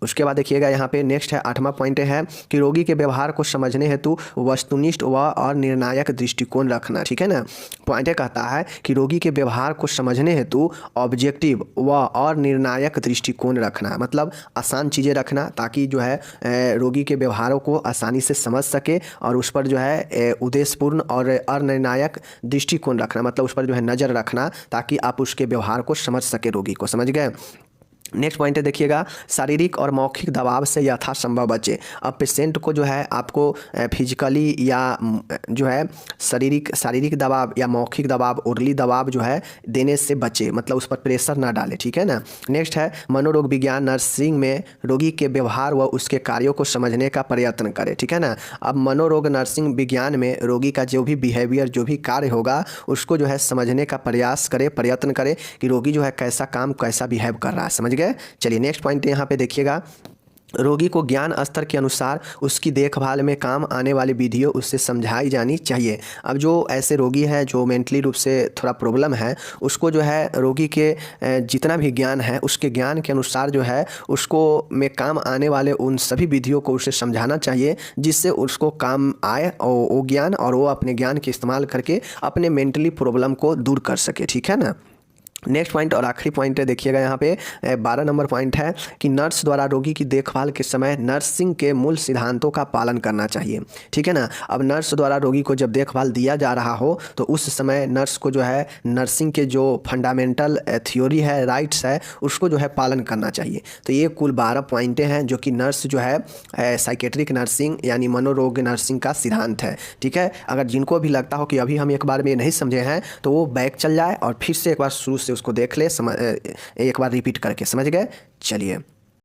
उसके बाद देखिएगा यहाँ पे नेक्स्ट है 8वां पॉइंट है कि रोगी के व्यवहार को समझने हेतु वस्तुनिष्ठ व और निर्णायक दृष्टिकोण रखना, ठीक है ना। पॉइंट कहता है कि रोगी के व्यवहार को समझने हेतु ऑब्जेक्टिव व और निर्णायक दृष्टिकोण रखना, मतलब आसान चीज़ें रखना ताकि जो है रोगी के व्यवहारों को आसानी से समझ सके और उस पर जो है उद्देश्यपूर्ण और अनिर्णायक दृष्टिकोण रखना, मतलब उस पर जो है नज़र रखना ताकि आप उसके व्यवहार को समझ सके, रोगी को, समझ गए। नेक्स्ट पॉइंट है देखिएगा, शारीरिक और मौखिक दबाव से यथासंभव बचे। अब पेशेंट को जो है आपको फिजिकली या जो है शारीरिक दबाव या मौखिक दबाव, ओरली दबाव जो है देने से बचे, मतलब उस पर प्रेशर ना डाले, ठीक है ना। नेक्स्ट है मनोरोग विज्ञान नर्सिंग में रोगी के व्यवहार व उसके कार्यों को समझने का प्रयत्न करें, ठीक है ना। अब मनोरोग नर्सिंग विज्ञान में रोगी का जो भी बिहेवियर, जो भी कार्य होगा उसको जो है समझने का प्रयास करें, प्रयत्न करें कि रोगी जो है कैसा काम, कैसा बिहेव कर रहा है, समझ गए। चलिए नेक्स्ट पॉइंट यहाँ पे देखिएगा, रोगी को ज्ञान स्तर के अनुसार उसकी देखभाल में काम आने वाली विधियों उससे समझाई जानी चाहिए। अब जो ऐसे रोगी है जो मेंटली रूप से थोड़ा प्रॉब्लम है, उसको जो है रोगी के जितना भी ज्ञान है उसके ज्ञान के अनुसार जो है उसको में काम आने वाले उन सभी विधियों को उसे समझाना चाहिए, जिससे उसको काम आए और वो ज्ञान, और वो अपने ज्ञान के इस्तेमाल करके अपने मेंटली प्रॉब्लम को दूर कर सके, ठीक है ना। नेक्स्ट पॉइंट और आखिरी पॉइंट है देखिएगा यहाँ पे 12 नंबर पॉइंट है कि नर्स द्वारा रोगी की देखभाल के समय नर्सिंग के मूल सिद्धांतों का पालन करना चाहिए, ठीक है ना। अब नर्स द्वारा रोगी को जब देखभाल दिया जा रहा हो तो उस समय नर्स को जो है नर्सिंग के जो फंडामेंटल थ्योरी है, राइट्स है, उसको जो है पालन करना चाहिए। तो ये कुल 12 पॉइंटें हैं जो कि नर्स जो है साइकेट्रिक नर्सिंग यानी मनोरोग नर्सिंग का सिद्धांत है, ठीक है। अगर जिनको भी लगता हो कि अभी हम एक बार में नहीं समझे हैं तो वो बैक चल जाए और फिर से एक बार शुरू से उसको देख ले, एक बार रिपीट करके, समझ गए। चलिए।